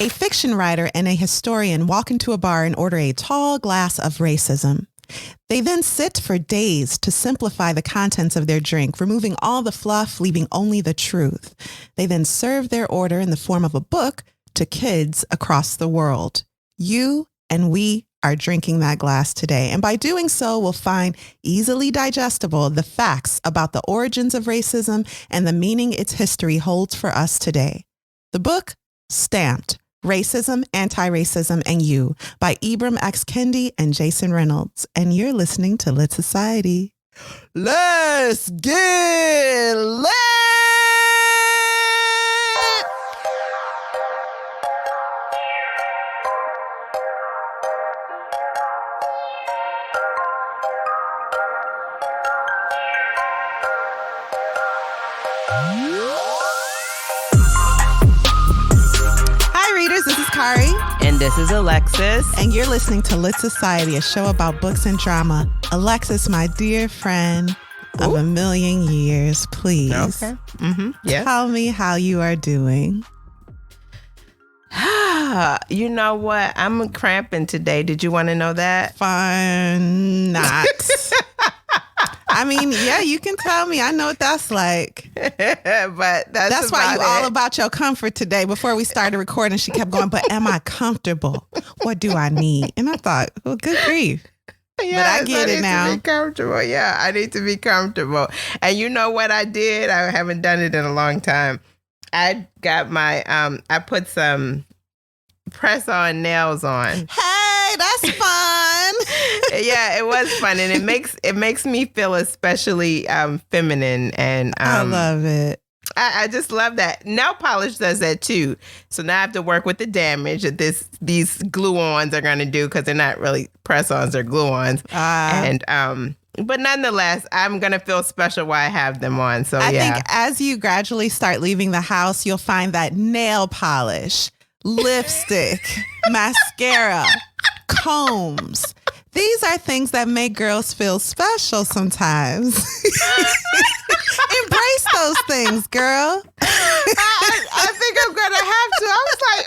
A fiction writer and a historian walk into a bar and order a tall glass of racism. They then sit for days to simplify the contents of their drink, removing all the fluff, leaving only the truth. They then serve their order in the form of a book to kids across the world. You and we are drinking that glass today. And by doing so, we'll find easily digestible the facts about the origins of racism and the meaning its history holds for us today. The book, stamped Racism, Antiracism, and You by Ibram X. Kendi and Jason Reynolds. And you're listening to Lit Society. Let's get lit! This is Kari. And this is Alexis. And you're listening to Lit Society, a show about books and drama. Alexis, my dear friend of a million years, please. Okay. Yes. Tell me how you are doing. You know what? I'm cramping today. Did you want to know that? Fine. Not. I mean, yeah, you can tell me. I know what that's like. But that's why you all about your comfort today. Before we started recording, she kept going, but am I comfortable? What do I need? And I thought, well, good grief. Yes, but I get it now. To be comfortable. Yeah, I need to be comfortable. And you know what I did? I haven't done it in a long time. I got my, I put some press-on nails on. Hey, that's fun. Yeah, it was fun, and it makes me feel especially feminine, and I love it. I just love that. Nail polish does that too. So now I have to work with the damage that these glue-ons are going to do, because they're not really press-ons, they're glue-ons. And but nonetheless, I'm going to feel special while I have them on. So I think as you gradually start leaving the house, you'll find that nail polish, lipstick, mascara, combs. These are things that make girls feel special sometimes. Embrace those things, girl. I think I'm going to have to. I was like,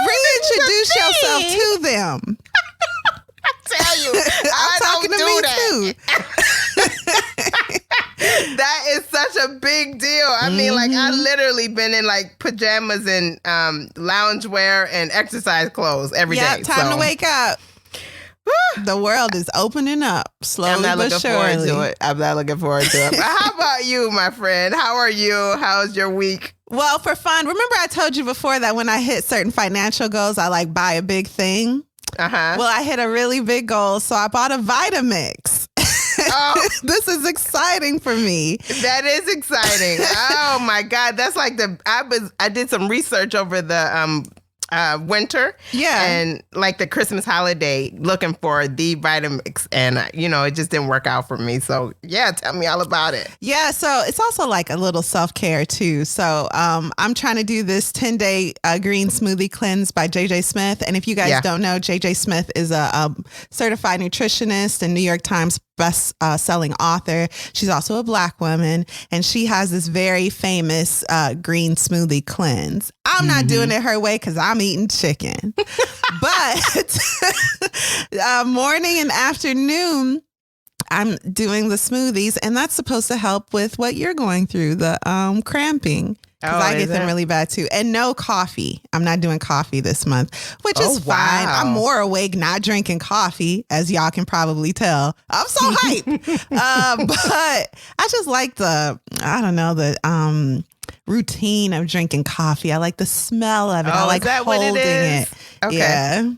reintroduce yourself to them. I tell you, I'm talking to me too. That is such a big deal. I mean, like, I literally been in like pajamas and loungewear and exercise clothes every day. Time to wake up. The world is opening up slowly but surely. I'm not looking forward to it. But how about you, my friend? How are you? How's your week? Well, for fun, remember I told you before that when I hit certain financial goals, I like buy a big thing? Well, I hit a really big goal, so I bought a Vitamix. Oh. This is exciting for me. That is exciting. Oh my God. That's like I did some research over the winter. Yeah. And like the Christmas holiday looking for the Vitamix, and it just didn't work out for me. So yeah, tell me all about it. Yeah. So it's also like a little self-care too. So I'm trying to do this 10-day green smoothie cleanse by JJ Smith. And if you guys don't know, JJ Smith is a certified nutritionist and New York Times best-selling author. She's also a Black woman, and she has this very famous green smoothie cleanse. I'm not doing it her way because I'm eating chicken. But morning and afternoon, I'm doing the smoothies, and that's supposed to help with what you're going through, the cramping. Because I get them really bad too. And no coffee. I'm not doing coffee this month, which is fine. I'm more awake not drinking coffee, as y'all can probably tell. I'm so hyped. But I just like the routine of drinking coffee. I like the smell of it. I like holding it. Okay. Yeah.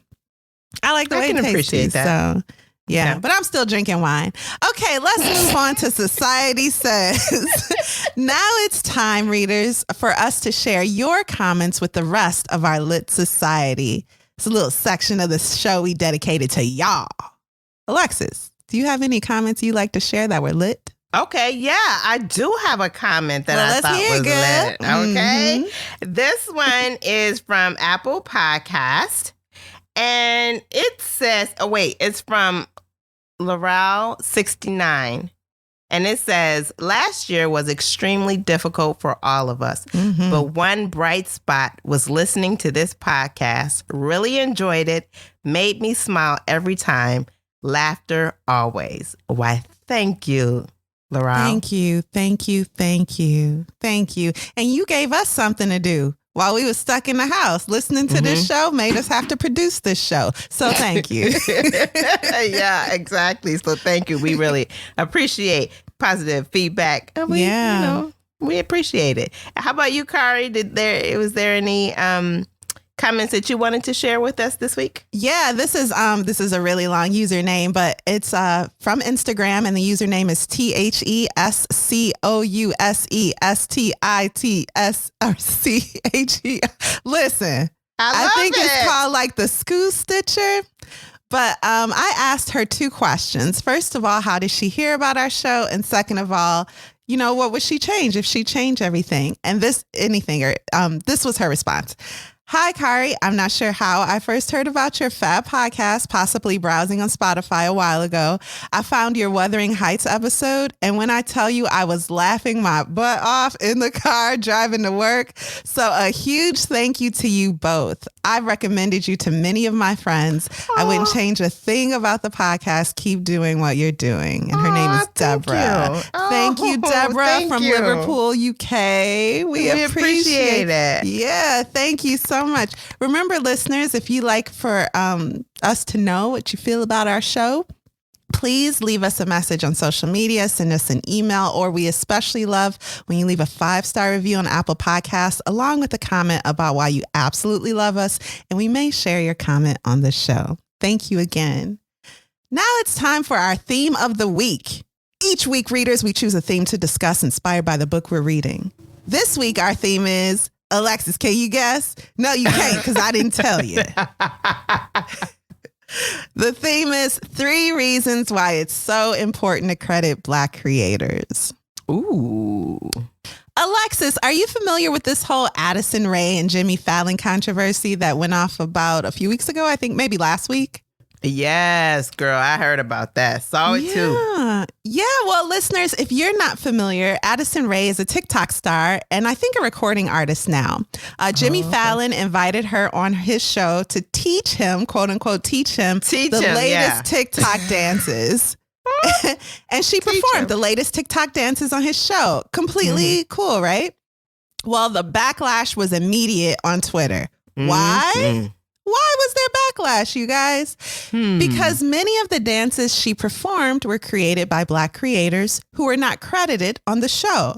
I like the way it tastes. Appreciate that. So. Yeah, but I'm still drinking wine. Okay, let's move on to Society Says. Now it's time, readers, for us to share your comments with the rest of our Lit Society. It's a little section of the show we dedicated to y'all. Alexis, do you have any comments you'd like to share that were lit? Okay, yeah, I do have a comment that I thought was lit. Okay, this one is from Apple Podcast. And it says, it's from Laurel69. And it says, last year was extremely difficult for all of us. Mm-hmm. But one bright spot was listening to this podcast. Really enjoyed it. Made me smile every time. Laughter always. Why, thank you, Laurel. Thank you. Thank you. Thank you. Thank you. And you gave us something to do while we were stuck in the house. Listening to this show made us have to produce this show. So thank you. Yeah, exactly. So thank you. We really appreciate positive feedback. We appreciate it. How about you, Kari? Was there any comments that you wanted to share with us this week? Yeah, this is a really long username, but it's from Instagram, and the username is THESCOUSESTITSRCHE. Listen, I think it's called like the Scoo Stitcher. But I asked her two questions. First of all, how did she hear about our show? And second of all, what would she change if she changed everything? And this was her response. Hi, Kari. I'm not sure how I first heard about your Fab podcast, possibly browsing on Spotify a while ago. I found your Wuthering Heights episode, and when I tell you I was laughing my butt off in the car driving to work. So a huge thank you to you both. I've recommended you to many of my friends. Aww. I wouldn't change a thing about the podcast. Keep doing what you're doing. And her name is Deborah. Thank you, Deborah from Liverpool, UK. We appreciate it. Yeah, thank you so much. Remember, listeners, if you like for us to know what you feel about our show, please leave us a message on social media, send us an email, or we especially love when you leave a 5-star review on Apple Podcasts, along with a comment about why you absolutely love us, and we may share your comment on the show. Thank you again. Now it's time for our theme of the week. Each week, readers, we choose a theme to discuss inspired by the book we're reading. This week, our theme is, Alexis, can you guess? No, you can't, because I didn't tell you. The theme is 3 reasons why it's so important to credit Black creators. Ooh. Alexis, are you familiar with this whole Addison Rae and Jimmy Fallon controversy that went off about a few weeks ago? I think maybe last week. Yes, girl, I heard about that. Saw it too. Yeah, well, listeners, if you're not familiar, Addison Rae is a TikTok star and I think a recording artist now. Jimmy Fallon invited her on his show to teach him, quote unquote, teach him the latest TikTok dances. And she performed the latest TikTok dances on his show. Completely cool, right? Well, the backlash was immediate on Twitter. Why? Why was there backlash, you guys? Because many of the dances she performed were created by Black creators who were not credited on the show.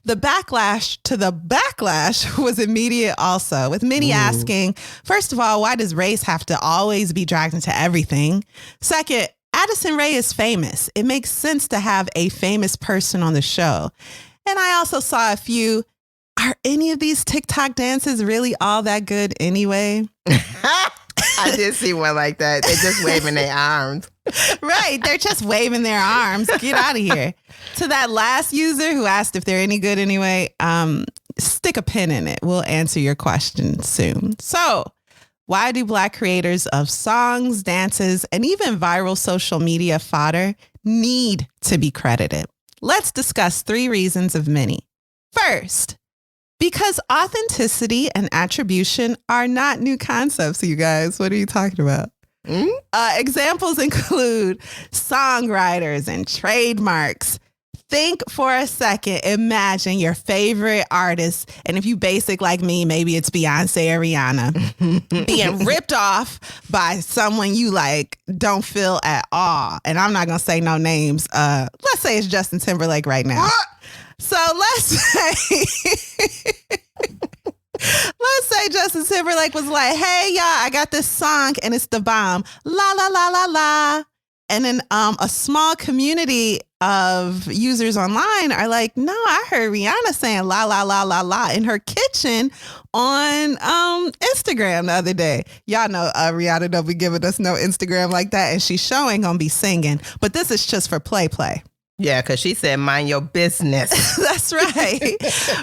The backlash to the backlash was immediate also, with many asking, first of all, why does race have to always be dragged into everything? Second, Addison Rae is famous. It makes sense to have a famous person on the show. And I also saw a few, are any of these TikTok dances really all that good anyway? I did see one like that. They're just waving their arms. Right. They're just waving their arms. Get out of here. To that last user who asked if they're any good anyway, stick a pin in it. We'll answer your question soon. So why do Black creators of songs, dances, and even viral social media fodder need to be credited? Let's discuss 3 reasons of many. First, because authenticity and attribution are not new concepts, you guys. What are you talking about? Examples include songwriters and trademarks. Think for a second, imagine your favorite artist, and if you basic like me, maybe it's Beyonce or Rihanna, being ripped off by someone you like don't feel at all. And I'm not going to say no names. Let's say it's Justin Timberlake right now. What? So let's say Justin Timberlake was like, hey, y'all, I got this song and it's the bomb. La, la, la, la, la. And then a small community of users online are like, no, I heard Rihanna saying la, la, la, la, la in her kitchen on Instagram the other day. Y'all know Rihanna don't be giving us no Instagram like that. And she's showing gonna be singing. But this is just for play. Yeah, because she said, mind your business. That's right.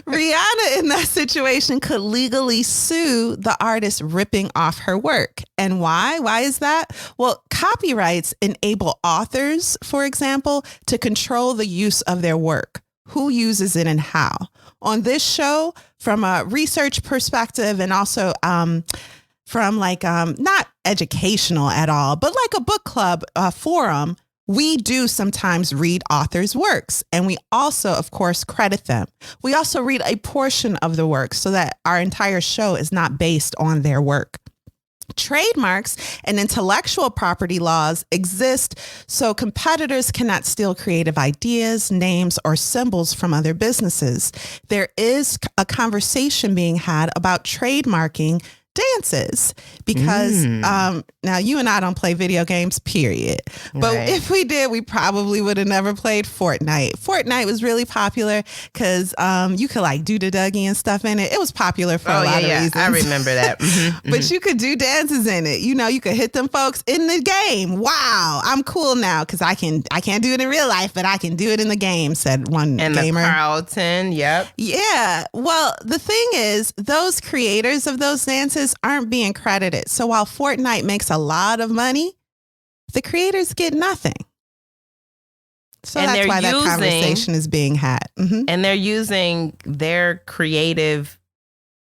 Rihanna in that situation could legally sue the artist ripping off her work. And why? Why is that? Well, copyrights enable authors, for example, to control the use of their work, who uses it and how. On this show, from a research perspective and also from like not educational at all, but like a book club forum, we do sometimes read authors' works, and we also, of course, credit them. We also read a portion of the work so that our entire show is not based on their work. Trademarks and intellectual property laws exist so competitors cannot steal creative ideas, names, or symbols from other businesses. There is a conversation being had about trademarking dances because now you and I don't play video games, period. But if we did, we probably would have never played Fortnite. Fortnite was really popular because you could like do the Dougie and stuff in it. It was popular for a lot of reasons. I remember that. But you could do dances in it. You know, you could hit them folks in the game. Wow, I'm cool now because I can't do it in real life, but I can do it in the game, said one and gamer. And the Carlton, yep. Yeah. Well, the thing is, those creators of those dances aren't being credited. So while Fortnite makes a lot of money, the creators get nothing. So and that's why that conversation is being had. And they're using their creativity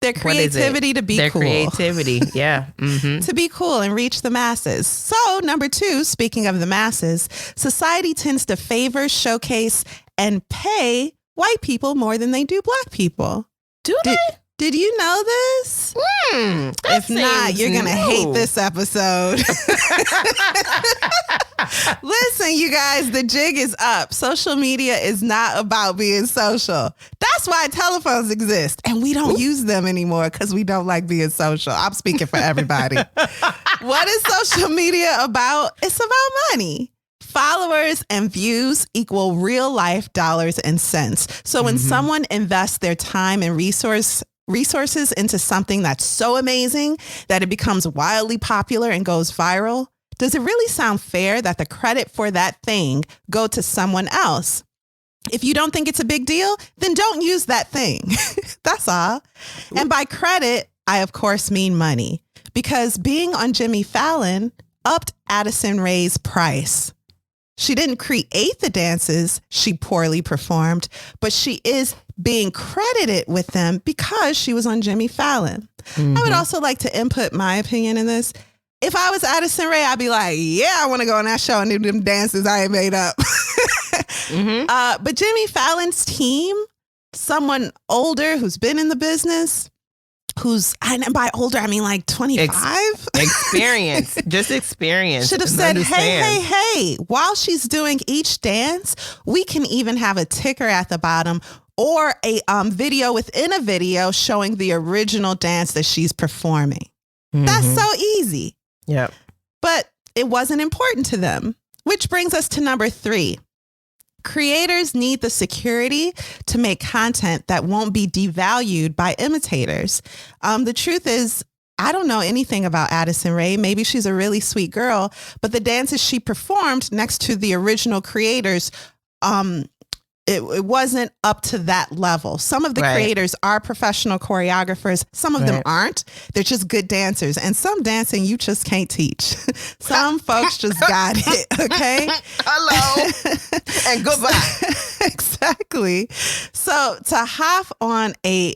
to be cool. Their creativity, yeah. To be cool and reach the masses. So number 2, speaking of the masses, society tends to favor, showcase, and pay white people more than they do black people. Do they? Did you know this? If not, you're going to hate this episode. Listen, you guys, the jig is up. Social media is not about being social. That's why telephones exist. And we don't use them anymore because we don't like being social. I'm speaking for everybody. What is social media about? It's about money. Followers and views equal real life dollars and cents. So when someone invests their time and resources into something that's so amazing that it becomes wildly popular and goes viral, does it really sound fair that the credit for that thing go to someone else? If you don't think it's a big deal, then don't use that thing. That's all. And by credit, I of course mean money, because being on Jimmy Fallon upped Addison Rae's price. She didn't create the dances she poorly performed, but she is being credited with them because she was on Jimmy Fallon. I would also like to input my opinion in this. If I was Addison Rae, I'd be like, yeah, I want to go on that show and do them dances I ain't made up. But Jimmy Fallon's team, someone older who's been in the business, and by older, I mean like 25. Experience, just experience. Should have said, hey, while she's doing each dance, we can even have a ticker at the bottom or a video within a video showing the original dance that she's performing. That's so easy. Yep. But it wasn't important to them, which brings us to number 3. Creators need the security to make content that won't be devalued by imitators. The truth is, I don't know anything about Addison Rae. Maybe she's a really sweet girl, but the dances she performed next to the original creators, it wasn't up to that level. Some of the creators are professional choreographers. Some of them aren't. They're just good dancers. And some dancing you just can't teach. Some folks just got it. Okay. Hello and goodbye. Exactly. So to hop on a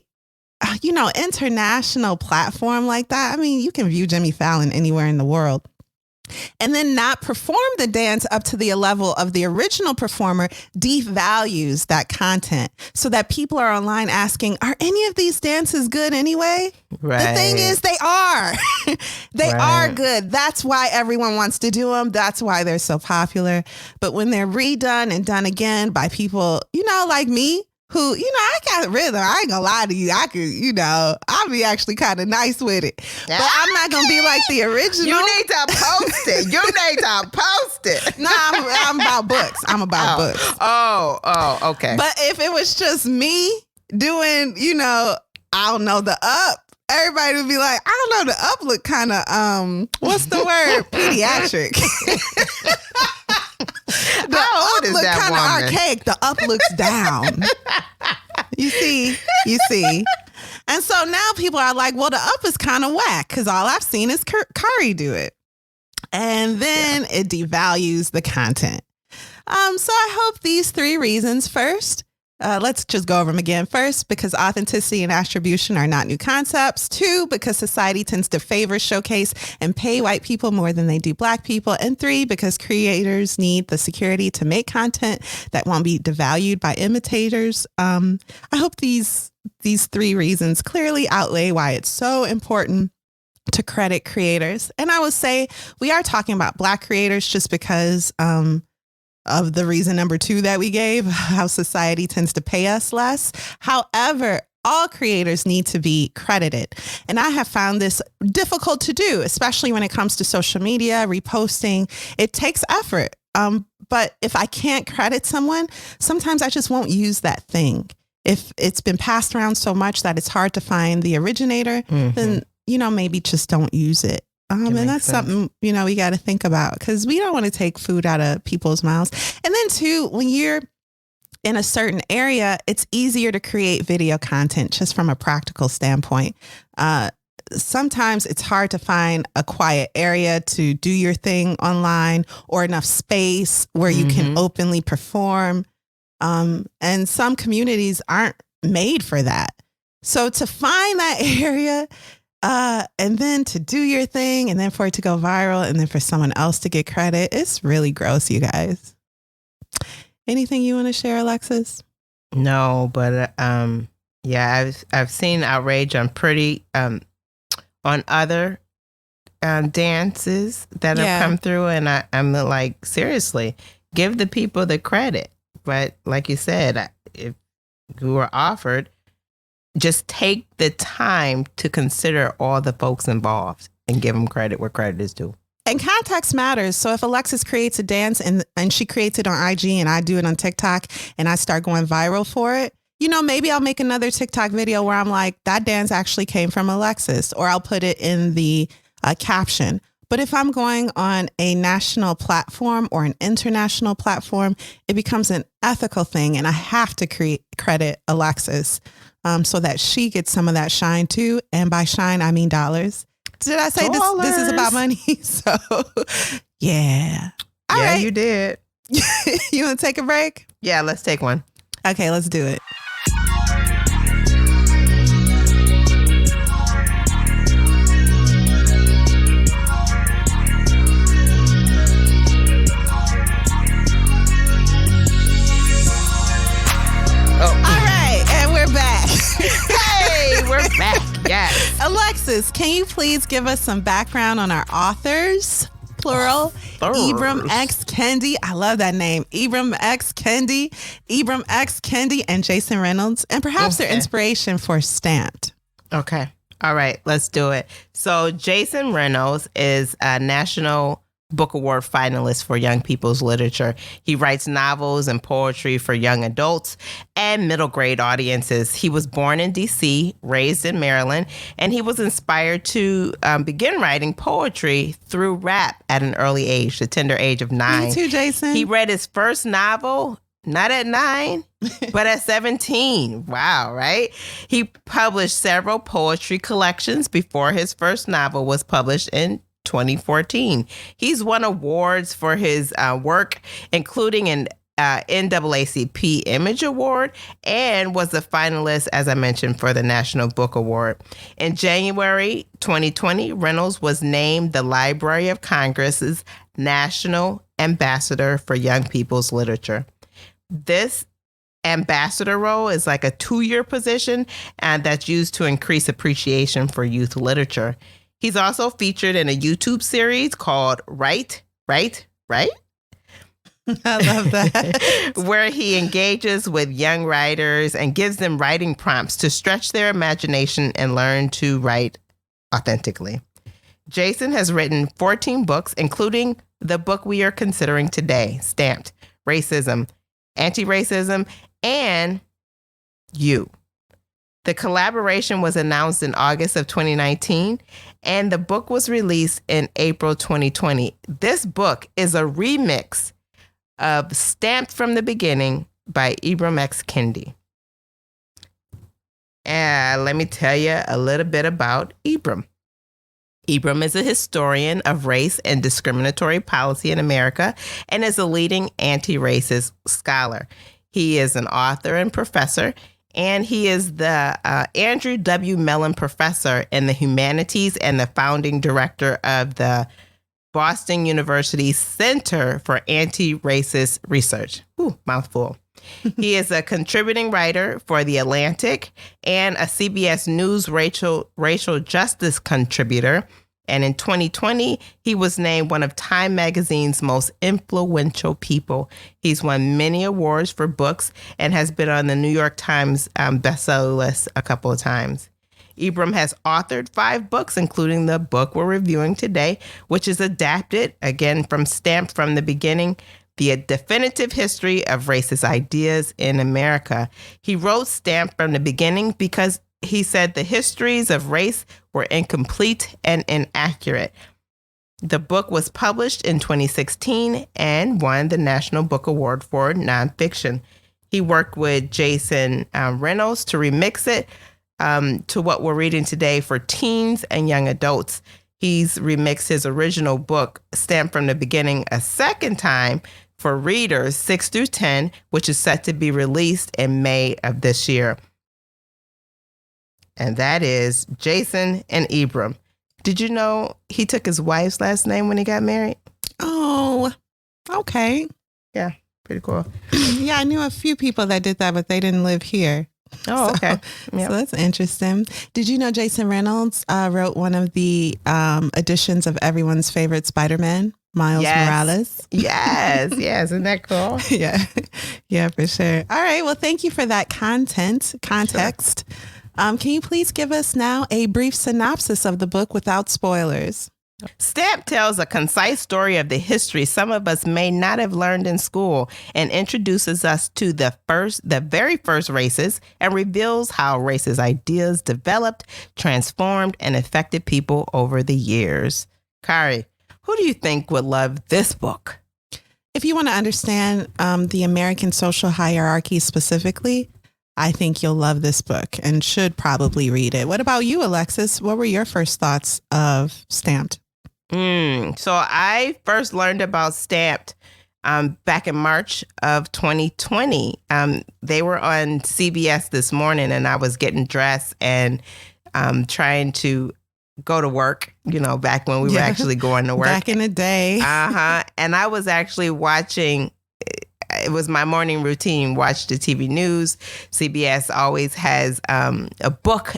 international platform like that, I mean, you can view Jimmy Fallon anywhere in the world, and then not perform the dance up to the level of the original performer devalues that content so that people are online asking, are any of these dances good anyway? Right. The thing is, they are. They are good. That's why everyone wants to do them. That's why they're so popular. But when they're redone and done again by people, like me, who, I got rhythm. I ain't gonna lie to you. I could, I'll be actually kind of nice with it. But I'm not gonna be like the original. You need to post it. No, I'm about books. I'm about books. Oh, okay. But if it was just me doing, I don't know, the up, everybody would be like, I don't know, the up look kind of, what's the word? Pediatric. The How old is that kind woman? of archaic. The up looks down. You see. And so now people are like, well, the up is kind of whack because all I've seen is Curry do it. And then it devalues the content. So I hope these 3 reasons. First, let's just go over them again. First, because authenticity and attribution are not new concepts. 2, because society tends to favor, showcase, and pay white people more than they do Black people. And 3, because creators need the security to make content that won't be devalued by imitators. I hope these 3 reasons clearly outweigh why it's so important to credit creators. And I would say we are talking about Black creators just because of the reason number 2 that we gave, how society tends to pay us less. However, all creators need to be credited. And I have found this difficult to do, especially when it comes to social media, reposting. It takes effort. But if I can't credit someone, sometimes I just won't use that thing. If it's been passed around so much that it's hard to find the originator, then, maybe just don't use it. And that's something, we got to think about because we don't want to take food out of people's mouths. And then 2, when you're in a certain area, it's easier to create video content just from a practical standpoint. Sometimes it's hard to find a quiet area to do your thing online or enough space where you can openly perform. And some communities aren't made for that. So to find that area, and then to do your thing and then for it to go viral and then for someone else to get credit, it's really gross, you guys. Anything you want to share, Alexis? No, but I've seen outrage on on other dances that have come through, and I'm like, seriously, give the people the credit. But like you said, if you were offered, just take the time to consider all the folks involved and give them credit where credit is due. And context matters. So if Alexis creates a dance and she creates it on IG and I do it on TikTok and I start going viral for it, maybe I'll make another TikTok video where I'm like, that dance actually came from Alexis, or I'll put it in the caption. But if I'm going on a national platform or an international platform, it becomes an ethical thing. And I have to credit Alexis so that she gets some of that shine too. And by shine, I mean dollars. Did I say this is about money? So, yeah. All right. You did. You want to take a break? Yeah, let's take one. Okay, let's do it. We're back. Yes. Alexis, can you please give us some background on our authors? Plural. Ibram X. Kendi. I love that name. Ibram X. Kendi, and Jason Reynolds, and perhaps their inspiration for Stamped. Okay. All right. Let's do it. So Jason Reynolds is a National Book Award finalist for young people's literature. He writes novels and poetry for young adults and middle grade audiences. He was born in D.C., raised in Maryland, and he was inspired to begin writing poetry through rap at an early age, the tender age of 9. Me too, Jason. He read his first novel not at 9, but at 17. Wow, right? He published several poetry collections before his first novel was published in 2014. He's won awards for his work, including an NAACP Image Award, and was a finalist, as I mentioned, for the National Book Award. In January 2020, Reynolds was named the Library of Congress's National Ambassador for Young People's Literature. This ambassador role is like a 2-year position, and that's used to increase appreciation for youth literature. He's also featured in a YouTube series called Right? I love that. Where he engages with young writers and gives them writing prompts to stretch their imagination and learn to write authentically. Jason has written 14 books, including the book we are considering today, Stamped: Racism, Antiracism, and You. The collaboration was announced in August of 2019, and the book was released in April 2020. This book is a remix of Stamped from the Beginning by Ibram X. Kendi. And let me tell you a little bit about Ibram. Ibram is a historian of race and discriminatory policy in America and is a leading anti-racist scholar. He is an author and professor, and he is the Andrew W. Mellon Professor in the Humanities and the founding director of the Boston University Center for Anti-Racist Research. Ooh, mouthful. He is a contributing writer for The Atlantic and a CBS News racial justice contributor. And in 2020, he was named one of Time Magazine's most influential people. He's won many awards for books and has been on the New York Times bestseller list a couple of times. Ibram has authored 5 books, including the book we're reviewing today, which is adapted, again, from Stamped from the Beginning, The Definitive History of Racist Ideas in America. He wrote Stamped from the Beginning because he said the histories of race were incomplete and inaccurate. The book was published in 2016 and won the National Book Award for Nonfiction. He worked with Jason Reynolds to remix it to what we're reading today for teens and young adults. He's remixed his original book, Stamped from the Beginning, a second time for readers 6 through 10, which is set to be released in May of this year. And that is Jason and Ibram. Did you know he took his wife's last name when he got married? Oh, okay. Yeah, pretty cool. Yeah, I knew a few people that did that, but they didn't live here. Oh, okay. Yep. So that's interesting. Did you know Jason Reynolds wrote one of the editions of everyone's favorite Spider-Man, Miles Morales? Yes. Isn't that cool? Yeah, for sure. All right. Well, thank you for that context. Sure. Can you please give us now a brief synopsis of the book without spoilers? Stamp tells a concise story of the history some of us may not have learned in school and introduces us to the very first races and reveals how racist ideas developed, transformed, and affected people over the years. Kari, who do you think would love this book? If you want to understand the American social hierarchy specifically, I think you'll love this book and should probably read it. What about you, Alexis? What were your first thoughts of Stamped? So I first learned about Stamped back in March of 2020. They were on CBS this morning, and I was getting dressed and trying to go to work, back when we were actually going to work. Back in the day. And I was actually watching. It was my morning routine, watch the TV news. CBS always has a book.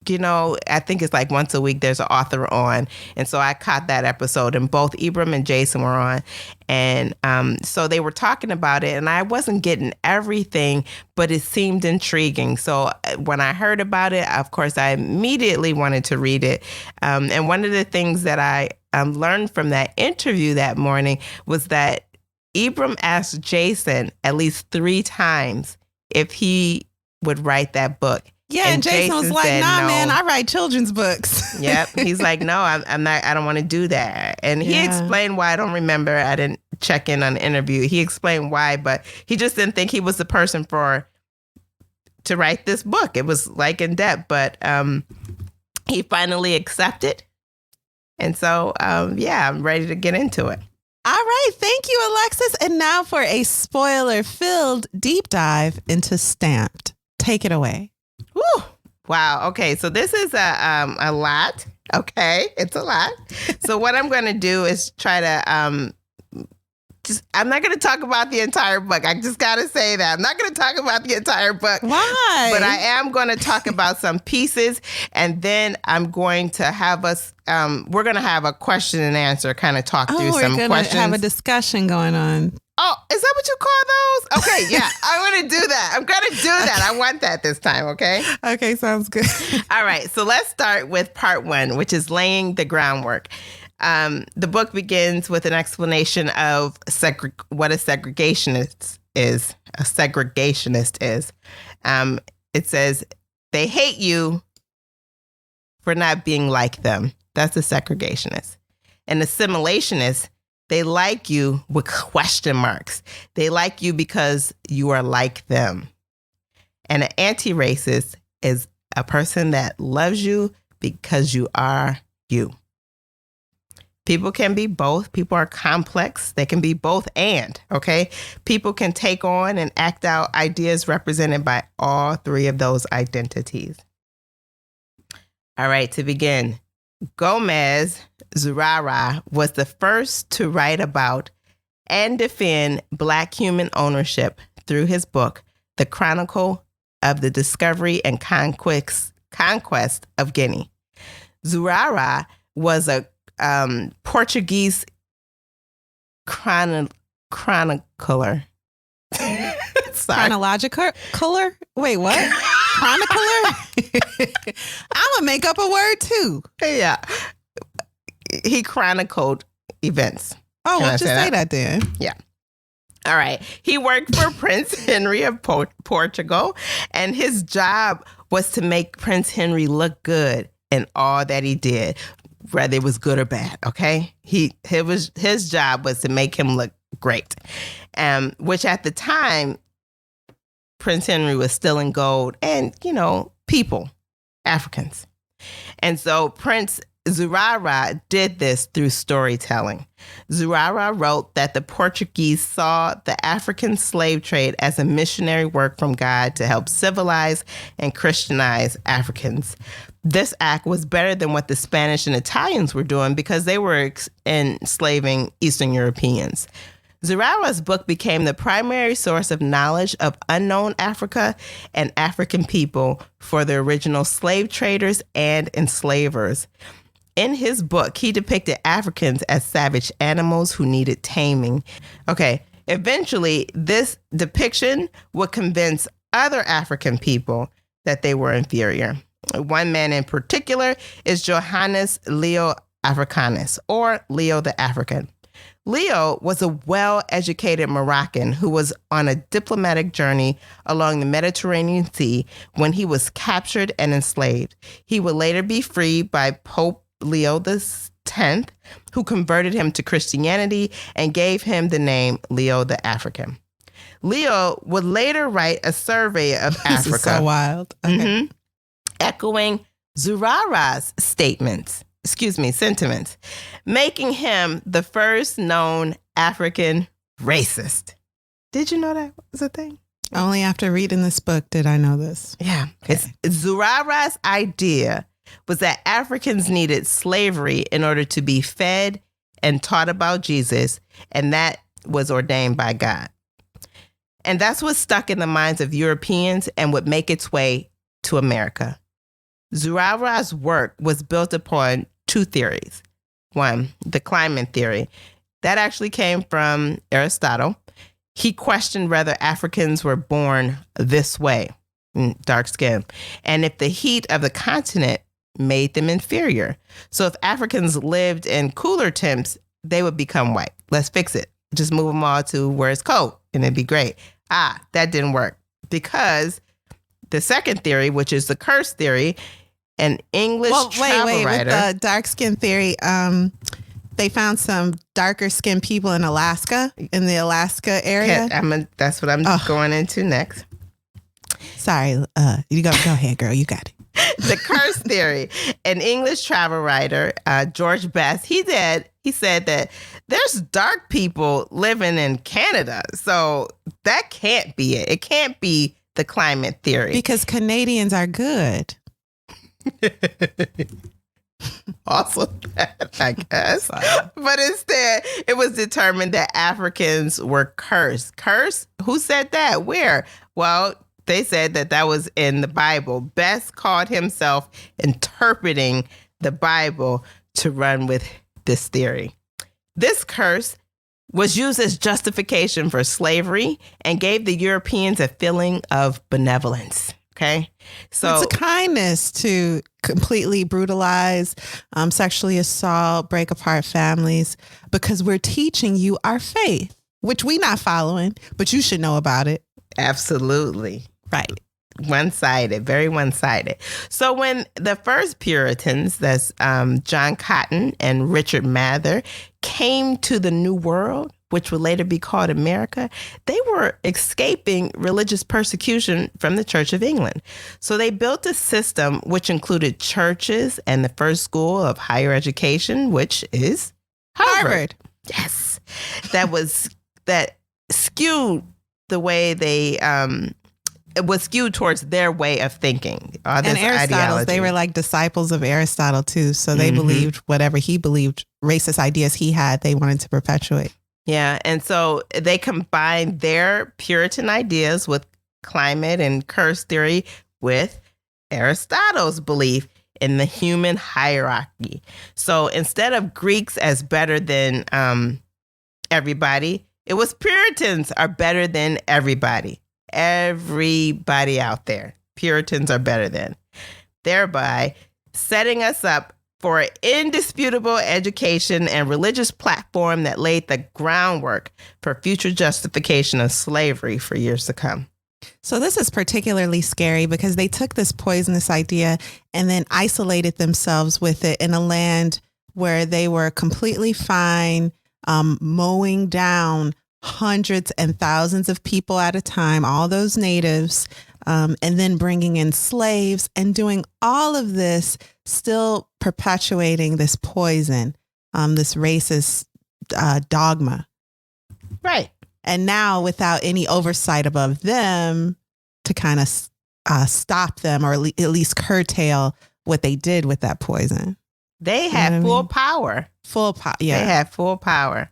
I think it's like once a week there's an author on. And so I caught that episode, and both Ibram and Jason were on. And so they were talking about it, and I wasn't getting everything, but it seemed intriguing. So when I heard about it, of course, I immediately wanted to read it. And one of the things that I learned from that interview that morning was that Ibram asked Jason at least 3 times if he would write that book. Yeah, and Jason was like, nah, no. Man, I write children's books. Yep. He's like, no, I'm not, I don't want to do that. And he explained why. I don't remember. I didn't check in on the interview. He explained why, but he just didn't think he was the person to write this book. It was like in depth, but he finally accepted. And so, I'm ready to get into it. All right. Thank you, Alexis. And now for a spoiler-filled deep dive into Stamped. Take it away. Woo. Wow. Okay. So this is a lot. Okay. It's a lot. So what I'm going to do is try to I'm not going to talk about the entire book. I just got to say that. I'm not going to talk about the entire book. Why? But I am going to talk about some pieces, and then I'm going to have us, we're going to have a question and answer, kind of talk through some questions. We're going to have a discussion going on. Oh, is that what you call those? Okay, yeah, I'm going to do that. I'm going to do that. I want that this time, okay? Okay, sounds good. All right, so let's start with part 1, which is laying the groundwork. The book begins with an explanation of what a segregationist is. It says, they hate you for not being like them. That's a segregationist. An assimilationist They like you with question marks. They like you because you are like them. And an anti-racist is a person that loves you because you are you. People can be both. People are complex. They can be both and, okay? People can take on and act out ideas represented by all three of those identities. All right, to begin, Gomez Zurara was the first to write about and defend Black human ownership through his book, The Chronicle of the Discovery and Conquest of Guinea. Zurara was a Portuguese chronicler. Chronological? Wait, what? Chronicler? I'm gonna make up a word too. Yeah. He chronicled events. Oh, well, just say that then. Yeah. All right. He worked for Prince Henry of Portugal, and his job was to make Prince Henry look good in all that he did, whether it was good or bad. Okay. His job was to make him look great, which at the time, Prince Henry was still in gold and, people, Africans. And so Prince Zurara did this through storytelling. Zurara wrote that the Portuguese saw the African slave trade as a missionary work from God to help civilize and Christianize Africans. This act was better than what the Spanish and Italians were doing because they were enslaving Eastern Europeans. Zurara's book became the primary source of knowledge of unknown Africa and African people for the original slave traders and enslavers. In his book, he depicted Africans as savage animals who needed taming. Okay, eventually, this depiction would convince other African people that they were inferior. One man in particular is Johannes Leo Africanus, or Leo the African. Leo was a well-educated Moroccan who was on a diplomatic journey along the Mediterranean Sea when he was captured and enslaved. He would later be freed by Pope Leo X, who converted him to Christianity and gave him the name Leo the African. Leo would later write a survey of Africa. This is so wild. Okay. Echoing Zurara's sentiments, making him the first known African racist. Did you know that was a thing? Only after reading this book did I know this. Yeah. Okay. Zurara's idea was that Africans needed slavery in order to be fed and taught about Jesus, and that was ordained by God. And that's what stuck in the minds of Europeans and would make its way to America. Zurara's work was built upon two theories. One, the climate theory. That actually came from Aristotle. He questioned whether Africans were born this way, dark skin, and if the heat of the continent made them inferior. So if Africans lived in cooler temps, they would become white. Let's fix it. Just move them all to where it's cold and it'd be great. That didn't work because the second theory, which is the curse theory, an English travel writer. With the dark skin theory, they found some darker skinned people in Alaska, in the Alaska area. That's what I'm going into next. Sorry, you go ahead, girl. You got it. The curse theory. An English travel writer, George Best, he said that there's dark people living in Canada, so that can't be it. It can't be the climate theory because Canadians are good. Also that, I guess. But instead, it was determined that Africans were cursed. Cursed? Who said that? Where? Well, they said that was in the Bible. Best called himself interpreting the Bible to run with this theory. This curse was used as justification for slavery and gave the Europeans a feeling of benevolence. Okay, so it's a kindness to completely brutalize, sexually assault, break apart families, because we're teaching you our faith, which we not following, but you should know about it. Absolutely. Right. One-sided, very one-sided. So when the first Puritans, that's John Cotton and Richard Mather, came to the New World, which would later be called America, they were escaping religious persecution from the Church of England. So they built a system which included churches and the first school of higher education, which is Harvard. Yes. That skewed the way they... it was skewed towards their way of thinking. And Aristotle, ideology. They were like disciples of Aristotle too. So they believed whatever he believed, racist ideas he had, they wanted to perpetuate. Yeah. And so they combined their Puritan ideas with climate and curse theory with Aristotle's belief in the human hierarchy. So instead of Greeks as better than everybody, it was Puritans are better than everybody. Everybody out there, Puritans are better than, thereby setting us up for an indisputable education and religious platform that laid the groundwork for future justification of slavery for years to come. So this is particularly scary because they took this poisonous idea and then isolated themselves with it in a land where they were completely fine, mowing down hundreds and thousands of people at a time, all those natives, and then bringing in slaves and doing all of this, still perpetuating this poison, this racist dogma. Right. And now without any oversight above them to kind of stop them or at least curtail what they did with that poison. They had full power. Full power. Yeah. They had full power.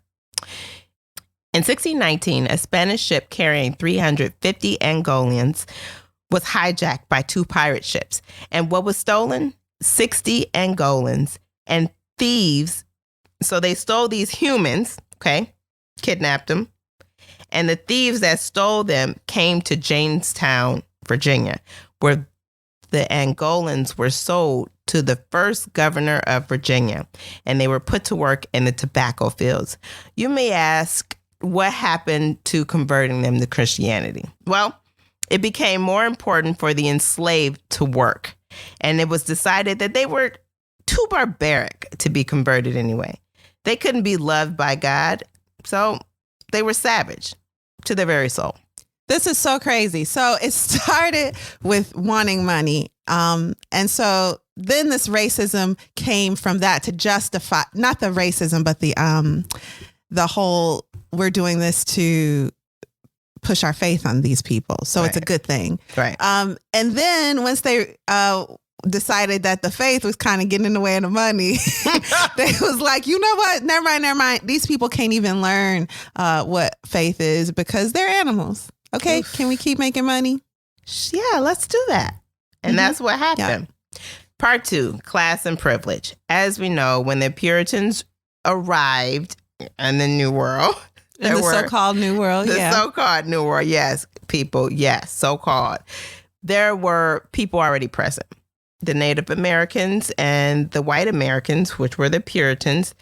In 1619, a Spanish ship carrying 350 Angolans was hijacked by two pirate ships. And what was stolen? 60 Angolans and thieves. So they stole these humans, okay, kidnapped them. And the thieves that stole them came to Jamestown, Virginia, where the Angolans were sold to the first governor of Virginia. And they were put to work in the tobacco fields. You may ask, what happened to converting them to Christianity? Well, it became more important for the enslaved to work. And it was decided that they were too barbaric to be converted anyway. They couldn't be loved by God. So they were savage to their very soul. This is so crazy. So it started with wanting money. And so then this racism came from that to justify, not the racism, but the whole, we're doing this to push our faith on these people. So It's a good thing. Right. And then once they decided that the faith was kind of getting in the way of the money, they was like, you know what? Never mind. These people can't even learn what faith is because they're animals. Okay. Oof. Can we keep making money? Yeah, let's do that. And that's what happened. Yeah. Part 2, class and privilege. As we know, when the Puritans arrived in the New World, in the so-called New World, the so-called New World, yes, people, yes, so-called. There were people already present. The Native Americans and the white Americans, which were the Puritans.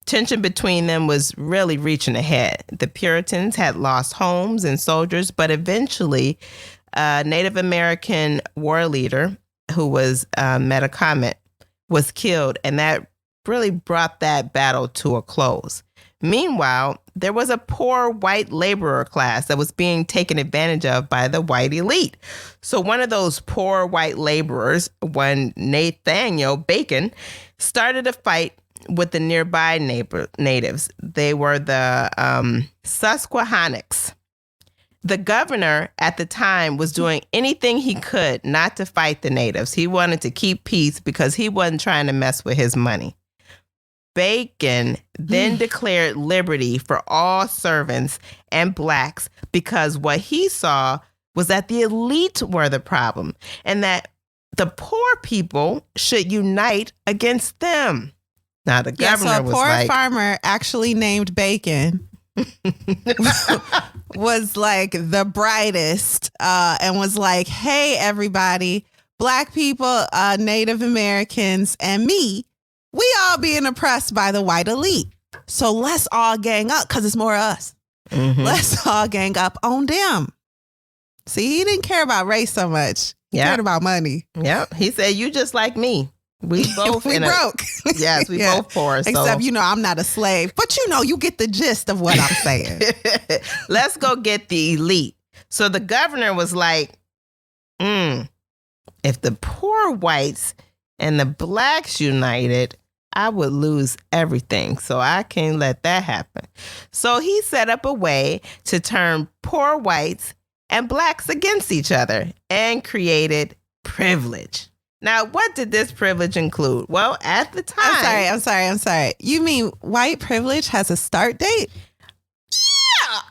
Tension between them was really reaching a head. The Puritans had lost homes and soldiers, but eventually a Native American war leader who was Metacomet was killed, and that really brought that battle to a close. Meanwhile, there was a poor white laborer class that was being taken advantage of by the white elite. So one of those poor white laborers, one Nathaniel Bacon, started a fight with the nearby natives. They were the Susquehannocks. The governor at the time was doing anything he could not to fight the natives. He wanted to keep peace because he wasn't trying to mess with his money. Bacon then declared liberty for all servants and blacks because what he saw was that the elite were the problem and that the poor people should unite against them. Now, the governor was like... So a poor farmer actually named Bacon was like the brightest and was like, hey, everybody, black people, Native Americans, and me, we all being oppressed by the white elite. So let's all gang up because it's more of us. Mm-hmm. Let's all gang up on them. See, he didn't care about race so much. Cared about money. Yep. He said, you just like me. We both broke. Yes, we both poor. So. Except, I'm not a slave. But, you get the gist of what I'm saying. Let's go get the elite. So the governor was like, if the poor whites and the blacks united, I would lose everything. So I can't let that happen. So he set up a way to turn poor whites and blacks against each other and created privilege. Now, what did this privilege include? Well, at the time... I'm sorry. You mean white privilege has a start date? Yeah!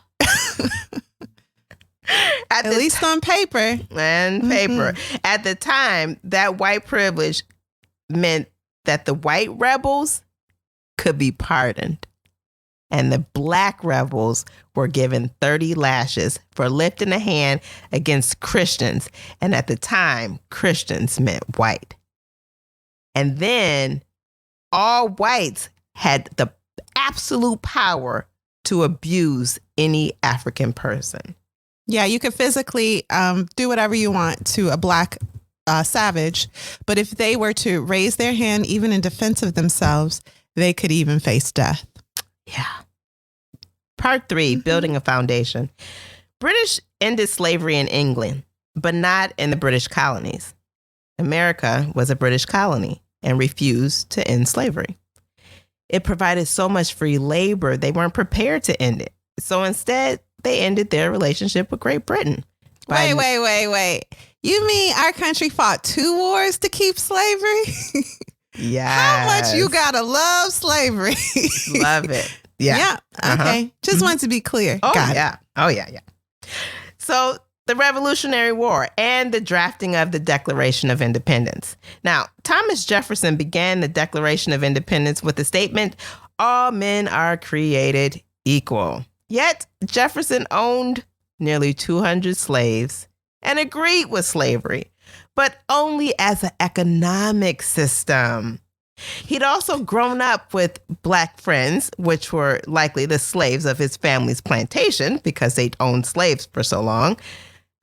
At least on paper. And paper. Mm-hmm. At the time, that white privilege meant that the white rebels could be pardoned. And the black rebels were given 30 lashes for lifting a hand against Christians. And at the time, Christians meant white. And then all whites had the absolute power to abuse any African person. Yeah, you could physically do whatever you want to a black savage. But if they were to raise their hand, even in defense of themselves, they could even face death. Yeah. Part 3, building a foundation. British ended slavery in England, but not in the British colonies. America was a British colony and refused to end slavery. It provided so much free labor, they weren't prepared to end it. So instead, they ended their relationship with Great Britain. Wait. You mean our country fought 2 wars to keep slavery? Yeah. How much you gotta love slavery? Love it. Yeah. Okay. Just wanted to be clear. Oh, yeah. Oh, yeah. So the Revolutionary War and the drafting of the Declaration of Independence. Now, Thomas Jefferson began the Declaration of Independence with the statement, all men are created equal. Yet Jefferson owned nearly 200 slaves and agreed with slavery, but only as an economic system. He'd also grown up with black friends, which were likely the slaves of his family's plantation because they'd owned slaves for so long.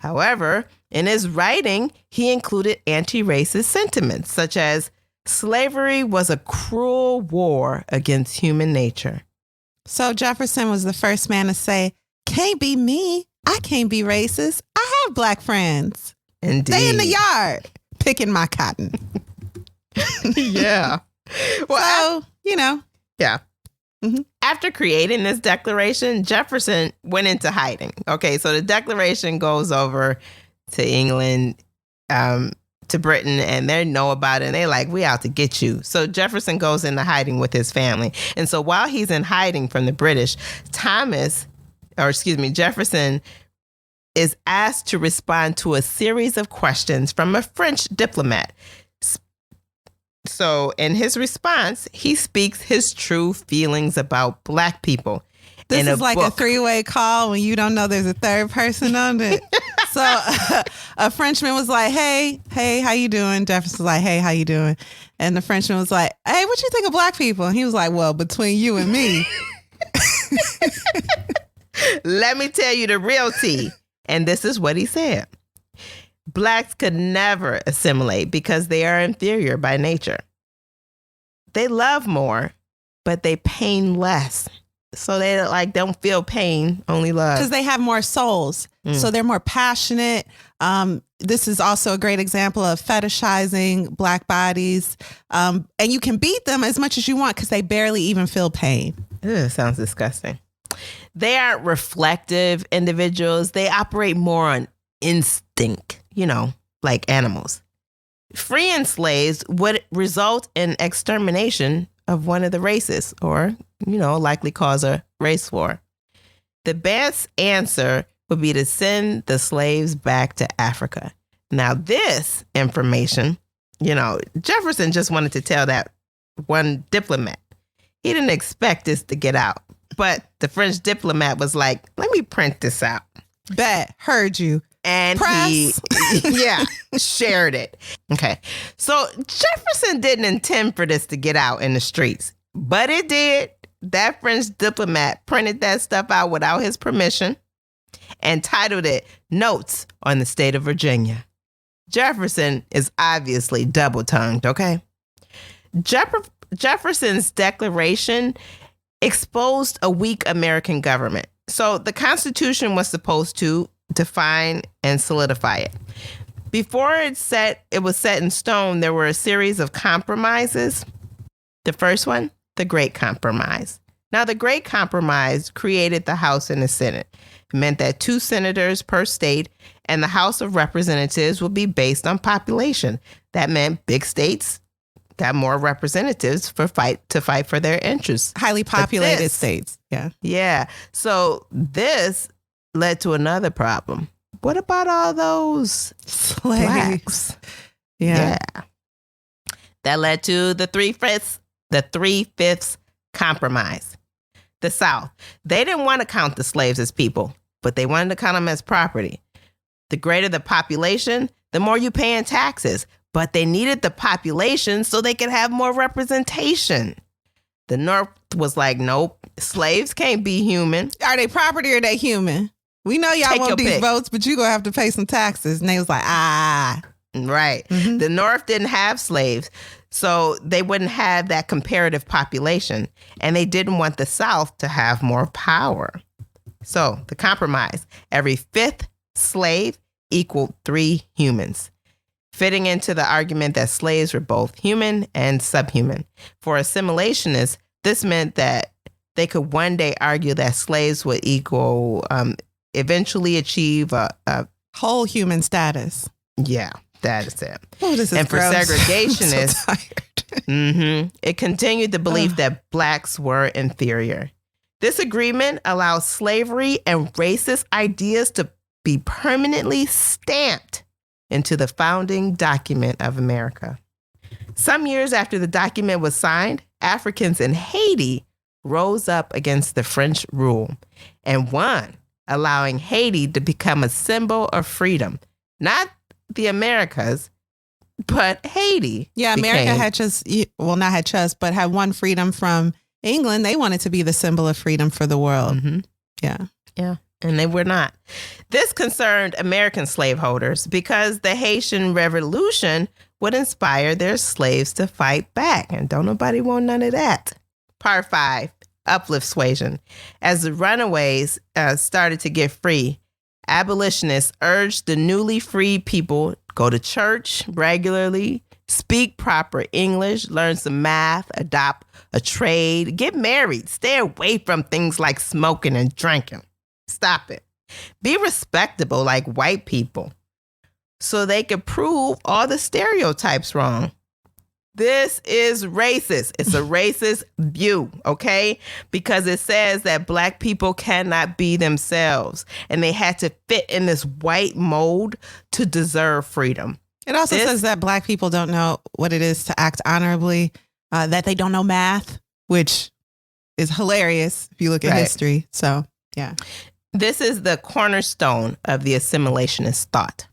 However, in his writing, he included anti-racist sentiments such as slavery was a cruel war against human nature. So Jefferson was the first man to say, can't be me. I can't be racist. I have black friends. Indeed. They in the yard picking my cotton. Yeah. Well, Yeah. Mm-hmm. After creating this declaration, Jefferson went into hiding. Okay, so the declaration goes over to England, to Britain, and they know about it, and they're like, we out to get you. So Jefferson goes into hiding with his family. And so while he's in hiding from the British, Jefferson is asked to respond to a series of questions from a French diplomat. So in his response, he speaks his true feelings about black people. This is like a 3-way call when you don't know there's a third person on it. So a Frenchman was like, hey, how you doing? Jefferson was like, hey, how you doing? And the Frenchman was like, hey, what you think of black people? And he was like, well, between you and me. Let me tell you the real tea. And this is what he said. Blacks could never assimilate because they are inferior by nature. They love more, but they pain less. So they don't feel pain, only love. Because they have more souls. So they're more passionate. This is also a great example of fetishizing black bodies. And you can beat them as much as you want because they barely even feel pain. Ugh, sounds disgusting. They aren't reflective individuals. They operate more on instinct, like animals. Freeing slaves would result in extermination of one of the races or, likely cause a race war. The best answer would be to send the slaves back to Africa. Now, this information, Jefferson just wanted to tell that one diplomat. He didn't expect this to get out. But the French diplomat was like, let me print this out. Bet. Heard you. And Press. he shared it. Okay. So Jefferson didn't intend for this to get out in the streets, but it did. That French diplomat printed that stuff out without his permission and titled it Notes on the State of Virginia. Jefferson is obviously double-tongued, okay? Jefferson's declaration exposed a weak American government. So the Constitution was supposed to define and solidify it. Before it was set in stone, there were a series of compromises. The first one, the Great Compromise. Now, the Great Compromise created the House and the Senate. It meant that 2 senators per state, and the House of Representatives would be based on population. That meant big states got more representatives to fight for their interests. Highly populated states. Yeah. Yeah. So this led to another problem. What about all those slaves? Blacks? Yeah. That led to the 3/5 compromise. The South, they didn't want to count the slaves as people, but they wanted to count them as property. The greater the population, the more you pay in taxes, but they needed the population so they could have more representation. The North was like, nope, slaves can't be human. Are they property or are they human? We know y'all want these votes, but you're going to have to pay some taxes. And they was like, Right. Mm-hmm. The North didn't have slaves, so they wouldn't have that comparative population. And they didn't want the South to have more power. So the compromise, every 5th slave equaled 3 humans, fitting into the argument that slaves were both human and subhuman. For assimilationists, this meant that they could one day argue that slaves would eventually achieve a whole human status. Yeah, that is it. Oh, this is and gross. For segregationists, I'm so tired. It continued the belief that blacks were inferior. This agreement allows slavery and racist ideas to be permanently stamped into the founding document of America. Some years after the document was signed, Africans in Haiti rose up against the French rule and won, allowing Haiti to become a symbol of freedom. Not the Americas, but Haiti. Yeah, America but had won freedom from England. They wanted to be the symbol of freedom for the world. Mm-hmm. Yeah. And they were not. This concerned American slaveholders because the Haitian Revolution would inspire their slaves to fight back. And don't nobody want none of that. Part 5, uplift suasion. As the runaways started to get free, abolitionists urged the newly freed people go to church regularly, speak proper English, learn some math, adopt a trade, get married, stay away from things like smoking and drinking. Stop it. Be respectable like white people so they could prove all the stereotypes wrong. This is racist. It's a racist view, okay? Because it says that black people cannot be themselves and they had to fit in this white mold to deserve freedom. It also says that black people don't know what it is to act honorably, that they don't know math, which is hilarious if you look at history. So, yeah. This is the cornerstone of the assimilationist thought.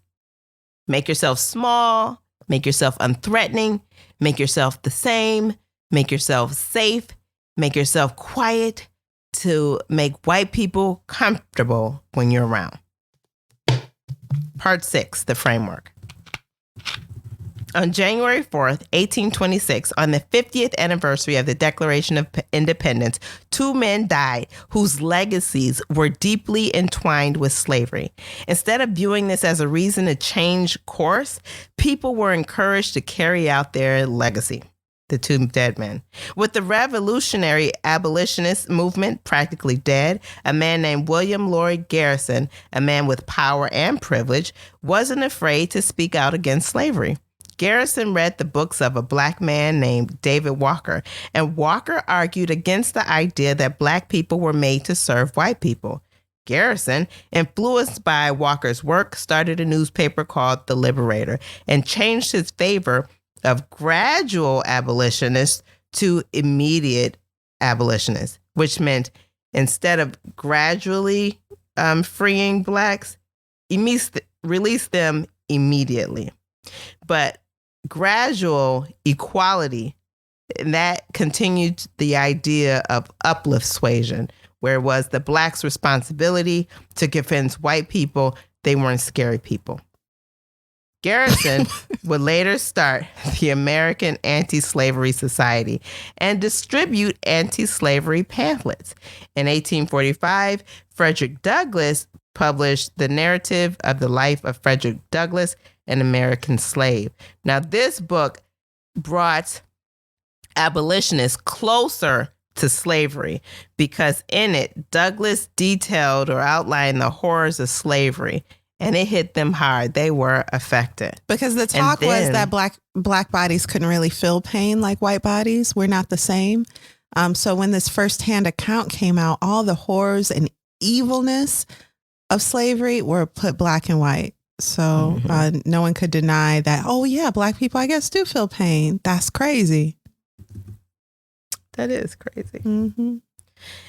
Make yourself small, make yourself unthreatening, make yourself the same, make yourself safe, make yourself quiet to make white people comfortable when you're around. Part 6, the framework. On January 4th, 1826, on the 50th anniversary of the Declaration of Independence, 2 men died whose legacies were deeply entwined with slavery. Instead of viewing this as a reason to change course, people were encouraged to carry out their legacy. The 2 dead men. With the revolutionary abolitionist movement practically dead, a man named William Lloyd Garrison, a man with power and privilege, wasn't afraid to speak out against slavery. Garrison read the books of a black man named David Walker, and Walker argued against the idea that black people were made to serve white people. Garrison, influenced by Walker's work, started a newspaper called The Liberator and changed his favor of gradual abolitionists to immediate abolitionists, which meant instead of gradually freeing blacks, release them immediately. But gradual equality, that continued the idea of uplift suasion, where it was the blacks' responsibility to convince white people they weren't scary people. Garrison would later start the American Anti-Slavery Society and distribute anti-slavery pamphlets. In 1845, Frederick Douglass published The Narrative of the Life of Frederick Douglass, an American Slave. Now, this book brought abolitionists closer to slavery because in it, Douglass detailed or outlined the horrors of slavery, and it hit them hard. They were affected. Because the talk was that black bodies couldn't really feel pain like white bodies. We're not the same. So when this firsthand account came out, all the horrors and evilness of slavery were put black and white. So no one could deny that, oh, yeah, black people, I guess, do feel pain. That's crazy. That is crazy. Mm-hmm.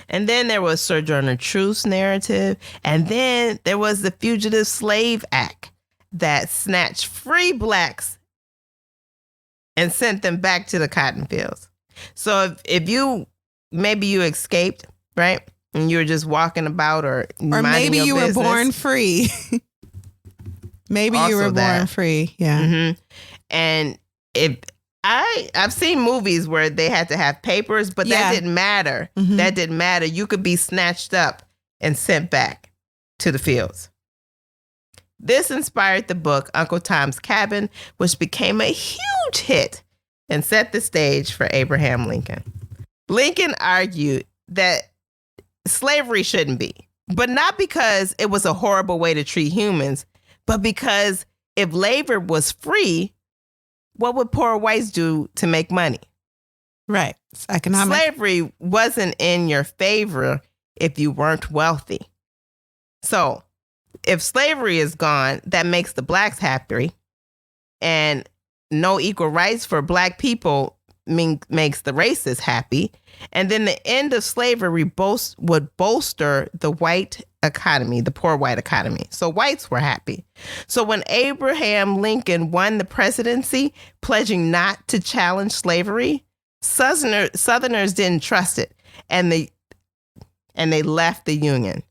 And then there was Sojourner Truth's narrative. And then there was the Fugitive Slave Act that snatched free blacks and sent them back to the cotton fields. So if you escaped, right? And you were just walking about or maybe you were born free. Maybe also you were born free. Yeah. Mm-hmm. And I've seen movies where they had to have papers, but that didn't matter. Mm-hmm. That didn't matter. You could be snatched up and sent back to the fields. This inspired the book Uncle Tom's Cabin, which became a huge hit and set the stage for Abraham Lincoln. Lincoln argued that slavery shouldn't be, but not because it was a horrible way to treat humans, but because if labor was free, what would poor whites do to make money? Right. It's economic. Slavery wasn't in your favor if you weren't wealthy. So if slavery is gone, that makes the blacks happy. And no equal rights for black people makes the racists happy. And then the end of slavery would bolster the white economy, the poor white economy. So whites were happy. So when Abraham Lincoln won the presidency, pledging not to challenge slavery, Southerners didn't trust it. And they left the Union.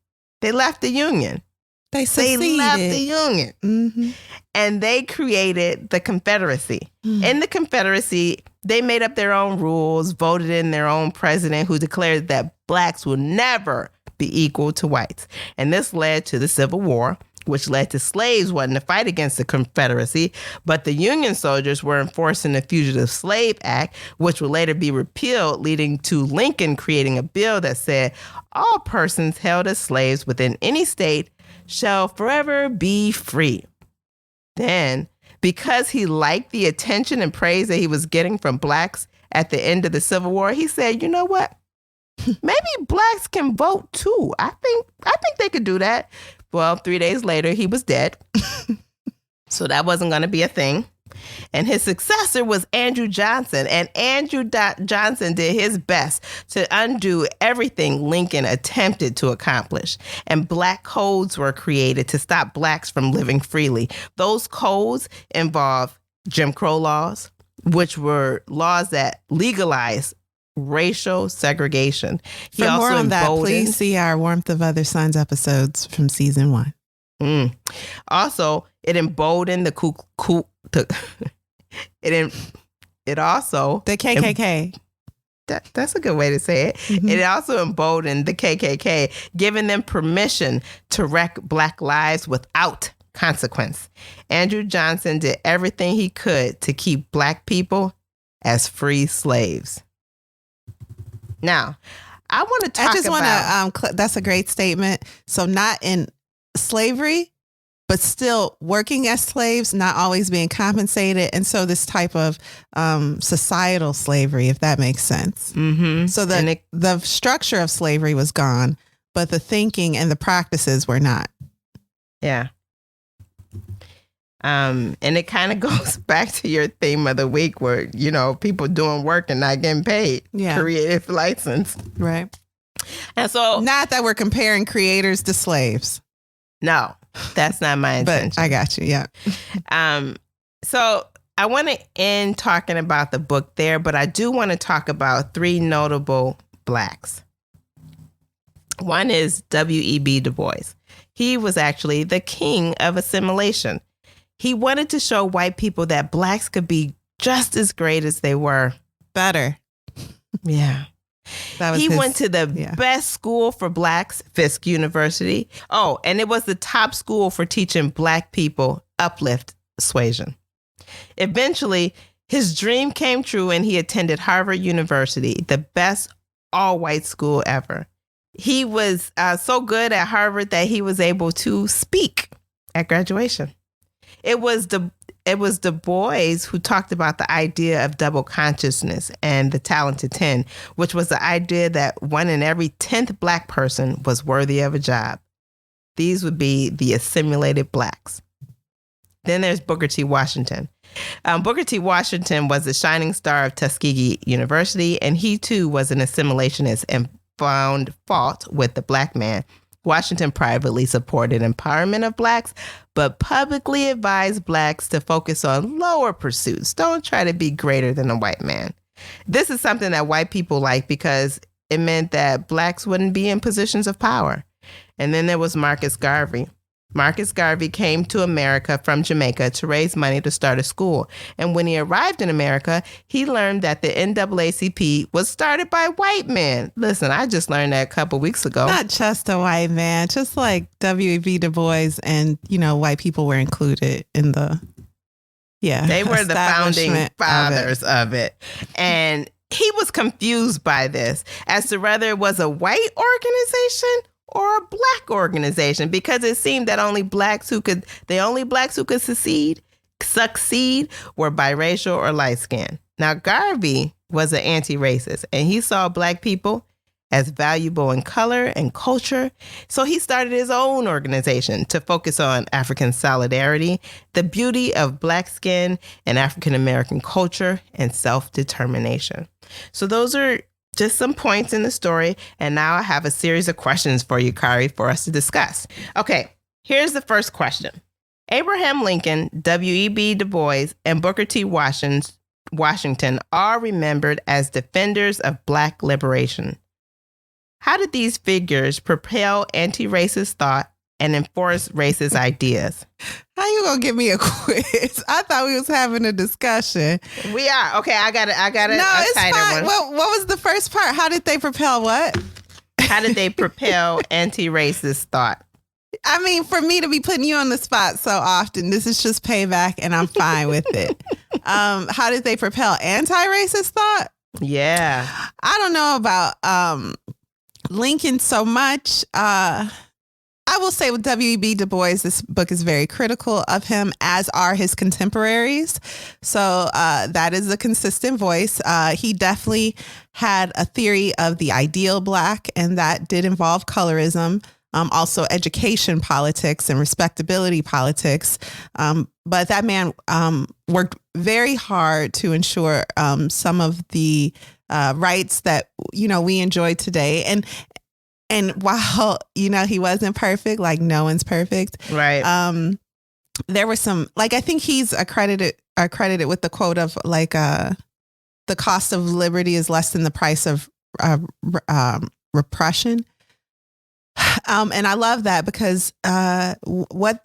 They left the Union. They left the Union. Mm-hmm. And they created the Confederacy. Mm-hmm. In the Confederacy, they made up their own rules, voted in their own president who declared that blacks will never be equal to whites. And this led to the Civil War, which led to slaves wanting to fight against the Confederacy. But the Union soldiers were enforcing the Fugitive Slave Act, which would later be repealed, leading to Lincoln creating a bill that said all persons held as slaves within any state shall forever be free. Then, because he liked the attention and praise that he was getting from blacks at the end of the Civil War, he said, you know what? Maybe blacks can vote too. I think they could do that. Well, 3 days later, he was dead. So that wasn't going to be a thing. And his successor was Andrew Johnson. And Andrew Johnson did his best to undo everything Lincoln attempted to accomplish. And black codes were created to stop blacks from living freely. Those codes involved Jim Crow laws, which were laws that legalized racial segregation. For more on that, please see our Warmth of Other Suns episodes from season 1. Also, it emboldened the KKK. That's a good way to say it. Mm-hmm. It also emboldened the KKK, giving them permission to wreck black lives without consequence. Andrew Johnson did everything he could to keep black people as free slaves. Now, I want to talk that's a great statement. So not in slavery, but still working as slaves, not always being compensated. And so this type of societal slavery, if that makes sense. Mm-hmm. So the structure of slavery was gone, but the thinking and the practices were not. Yeah. And it kind of goes back to your theme of the week where, you know, people doing work and not getting paid. Yeah. Creative license. Right. And so. Not that we're comparing creators to slaves. No, that's not my intention. But I got you. Yeah. So I want to end talking about the book there, but I do want to talk about 3 notable blacks. One is W.E.B. Du Bois. He was actually the king of assimilation. He wanted to show white people that blacks could be just as great as they were. Better. Yeah. He went to the best school for blacks, Fisk University. Oh, and it was the top school for teaching black people uplift suasion. Eventually, his dream came true and he attended Harvard University, the best all-white school ever. He was so good at Harvard that he was able to speak at graduation. It was Du Bois who talked about the idea of double consciousness and the talented 10, which was the idea that 1 in every 10th black person was worthy of a job. These would be the assimilated blacks. Then there's Booker T. Washington. Booker T. Washington was the shining star of Tuskegee University, and he too was an assimilationist and found fault with the black man. Washington privately supported empowerment of blacks, but publicly advised blacks to focus on lower pursuits. Don't try to be greater than a white man. This is something that white people like because it meant that blacks wouldn't be in positions of power. And then there was Marcus Garvey. Marcus Garvey came to America from Jamaica to raise money to start a school. And when he arrived in America, he learned that the NAACP was started by white men. Listen, I just learned that a couple weeks ago. Not just a white man, just like W.E.B. Du Bois and, white people were included in the, They were the founding fathers of it. And he was confused by this as to whether it was a white organization or a black organization, because it seemed that the only blacks who could succeed were biracial or light skinned. Now, Garvey was an anti-racist, and he saw black people as valuable in color and culture. So he started his own organization to focus on African solidarity, the beauty of black skin and African American culture, and self-determination. So those are just some points in the story. And now I have a series of questions for you, Kari, for us to discuss. Okay, here's the first question. Abraham Lincoln, W.E.B. Du Bois, and Booker T. Washington are remembered as defenders of black liberation. How did these figures propel anti-racist thought and enforce racist ideas? How you gonna give me a quiz? I thought we was having a discussion. We are. Okay, I got it. No, it's fine. What was the first part? How did they propel what? How did they propel anti-racist thought? I mean, for me to be putting you on the spot so often, this is just payback, and I'm fine with it. How did they propel anti-racist thought? Yeah. I don't know about Lincoln so much. I will say with W.E.B. Du Bois, this book is very critical of him, as are his contemporaries. So that is a consistent voice. He definitely had a theory of the ideal black, and that did involve colorism, also education politics and respectability politics. But that man worked very hard to ensure some of the rights that, we enjoy today. And while, he wasn't perfect, like no one's perfect. Right. There were some, like, I think he's accredited with the quote of like, the cost of liberty is less than the price of repression. And I love that because what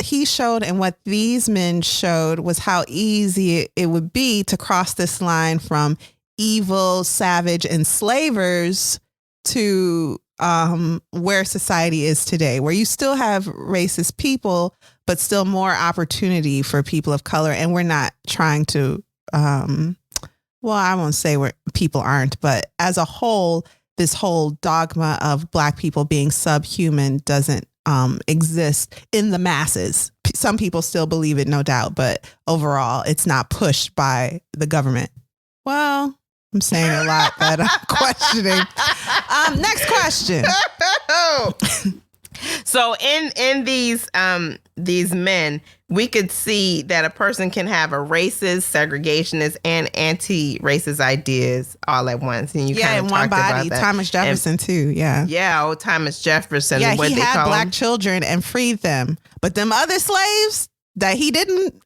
he showed and what these men showed was how easy it would be to cross this line from evil, savage enslavers to where society is today, where you still have racist people, but still more opportunity for people of color. And we're not trying to, I won't say where people aren't, but as a whole, this whole dogma of black people being subhuman doesn't exist in the masses. Some people still believe it, no doubt, but overall, it's not pushed by the government. Well, I'm saying a lot that I'm questioning. Next question. So in these men, we could see that a person can have a racist, segregationist, and anti-racist ideas all at once. And you kind of in one talked body. about that. Thomas Jefferson too. Yeah. Yeah. Thomas Jefferson. Yeah, he had black children and freed them, but them other slaves that he didn't,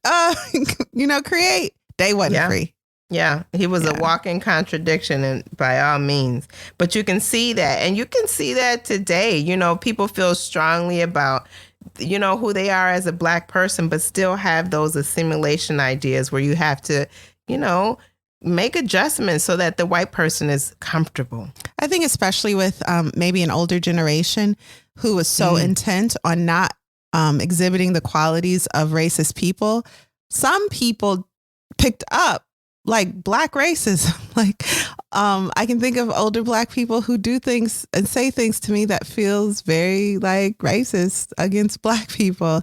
create, they wasn't free. Yeah, he was a walking contradiction, and by all means. But you can see that, and you can see that today. People feel strongly about you know, who they are as a Black person, but still have those assimilation ideas where you have to, you know, make adjustments so that the white person is comfortable. I think especially with maybe an older generation who was so intent on not exhibiting the qualities of racist people, some people picked up like Black racism. Like I can think of older Black people who do things and say things to me that feels very like racist against Black people,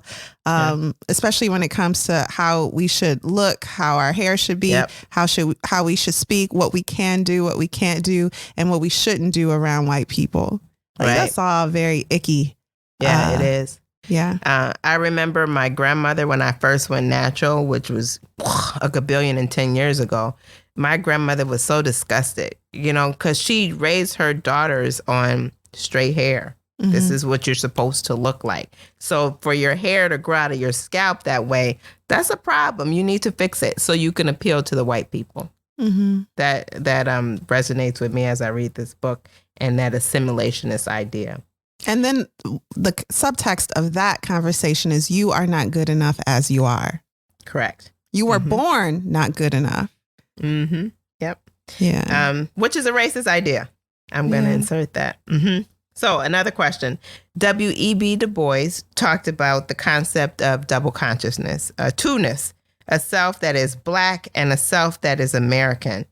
especially when it comes to how we should look, how our hair should be, how we should speak, what we can do, what we can't do, and what we shouldn't do around white people. Like that's all very icky. Yeah, it is. Yeah. I remember my grandmother when I first went natural, which was a gabillion and 10 years ago. My grandmother was so disgusted, you know, because she raised her daughters on straight hair. This is what you're supposed to look like. So for your hair to grow out of your scalp that way, that's a problem. You need to fix it so you can appeal to the white people. That resonates with me as I read this book, and that assimilationist idea. And then the subtext of that conversation is you are not good enough as you are. Correct. You were born not good enough. Yep. Yeah. Which is a racist idea. I'm going to insert that. So another question. W.E.B. Du Bois talked about the concept of double consciousness, a two-ness, a self that is Black and a self that is American.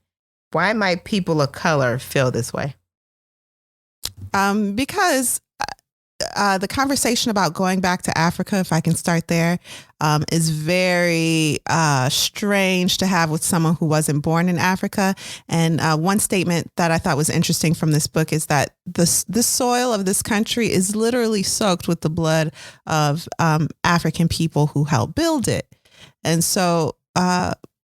Why might people of color feel this way? Because the conversation about going back to Africa, if I can start there, is very strange to have with someone who wasn't born in Africa. And one statement that I thought was interesting from this book is that the soil of this country is literally soaked with the blood of African people who helped build it. And so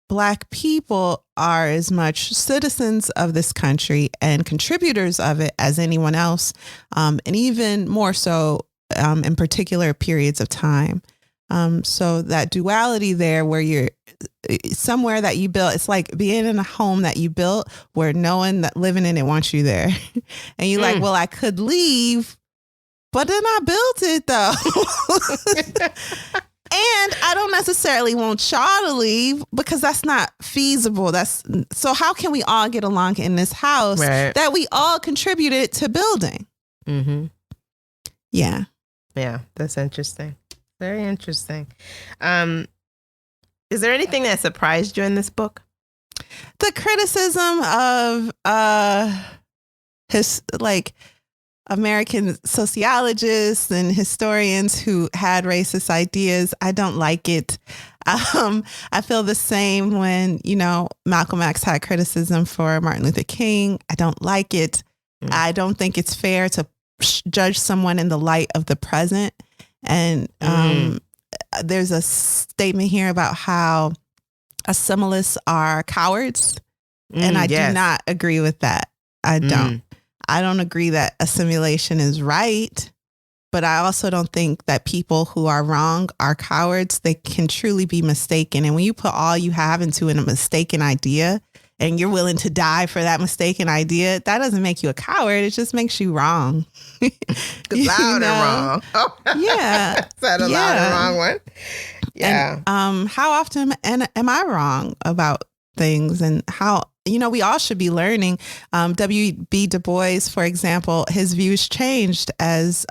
Black people are as much citizens of this country and contributors of it as anyone else, and even more so in particular periods of time. So that duality there where you're somewhere that you built, it's like being in a home that you built where no one that living in it wants you there. And you're like, well, I could leave, but then I built it though. And I don't necessarily want y'all to leave because that's not feasible. So how can we all get along in this house that we all contributed to building? Yeah. Yeah, that's interesting. Very interesting. Is there anything that surprised you in this book? The criticism of his American sociologists and historians who had racist ideas. I don't like it. I feel the same when, you know, Malcolm X had criticism for Martin Luther King. I don't like it. I don't think it's fair to judge someone in the light of the present. And there's a statement here about how assimilants are cowards. And I do not agree with that. I don't. I don't agree that assimilation is right, but I also don't think that people who are wrong are cowards. They can truly be mistaken. And when you put all you have into a mistaken idea and you're willing to die for that mistaken idea, that doesn't make you a coward. It just makes you wrong. Loud and wrong. Oh. Yeah. Said a loud and wrong one. Yeah. And, how often am I wrong about things, and how, you know, we all should be learning. W.B. Du Bois, for example, his views changed as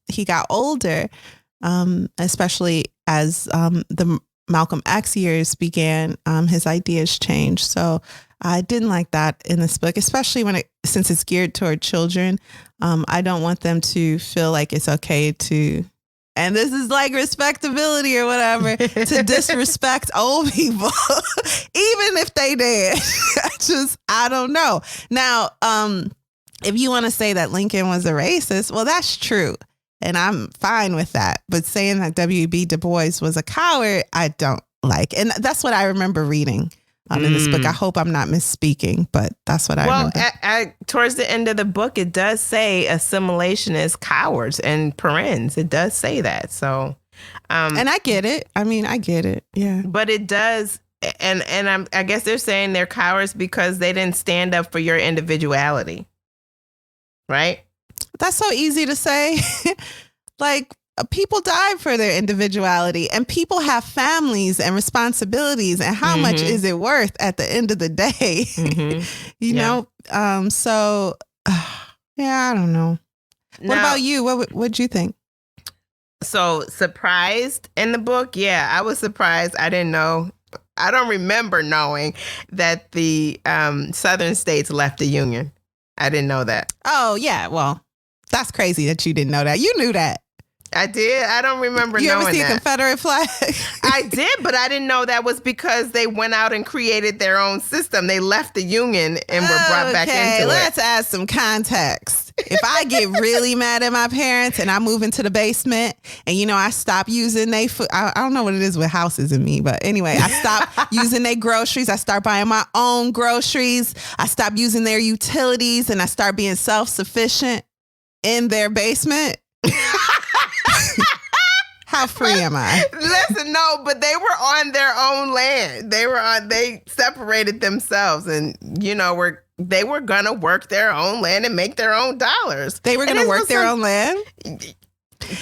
he got older, especially as the Malcolm X years began, his ideas changed. So I didn't like that in this book, especially since it's geared toward children. I don't want them to feel like it's okay to, and this is like respectability or whatever, to disrespect old people, even if they did. I don't know. Now, if you want to say that Lincoln was a racist, well, that's true. And I'm fine with that. But saying that W.B. Du Bois was a coward, I don't like. And that's what I remember reading in this book. I hope I'm not misspeaking, but that's what I remember. Well, towards the end of the book, it does say assimilation is cowards and parens. It does say that. So, and I get it. I mean, I get it. Yeah. But it does. And I guess they're saying they're cowards because they didn't stand up for your individuality. Right? That's so easy to say. Like, people died for their individuality, and people have families and responsibilities, and how much is it worth at the end of the day? You know? So, yeah, I don't know. What about you? What'd you think? So surprised in the book? Yeah, I was surprised. I didn't know. I don't remember knowing that the southern states left the Union. I didn't know that. Oh, yeah. Well, that's crazy that you didn't know that. You knew that. I did. I don't remember knowing that. You ever see a Confederate flag? I did, but I didn't know that was because they went out and created their own system. They left the Union and were brought back into it. Let's add some context. If I get really mad at my parents and I move into the basement and, I stop using their food. I don't know what it is with houses and me, but anyway, I stop using their groceries. I start buying my own groceries. I stop using their utilities and I start being self-sufficient in their basement. How free am I? Listen, no, but they were on their own land. They separated themselves and, they were going to work their own land and make their own dollars. They were going to work their own land?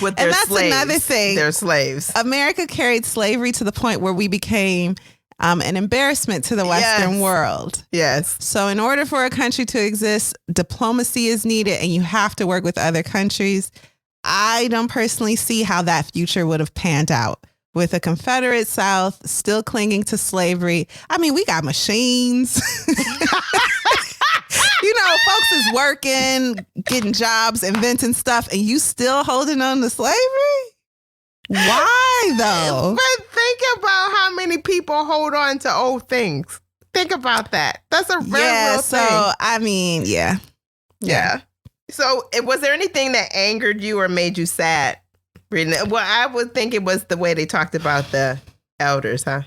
With their slaves. And that's another thing. Their slaves. America carried slavery to the point where we became an embarrassment to the Western world. Yes. So in order for a country to exist, diplomacy is needed and you have to work with other countries. I don't personally see how that future would have panned out with a Confederate South still clinging to slavery. I mean, we got machines. Folks is working, getting jobs, inventing stuff, and you still holding on to slavery? Why, though? But think about how many people hold on to old things. Think about that. That's a very real thing. So, I mean, yeah. So, was there anything that angered you or made you sad reading it? Well, I would think it was the way they talked about the elders, huh?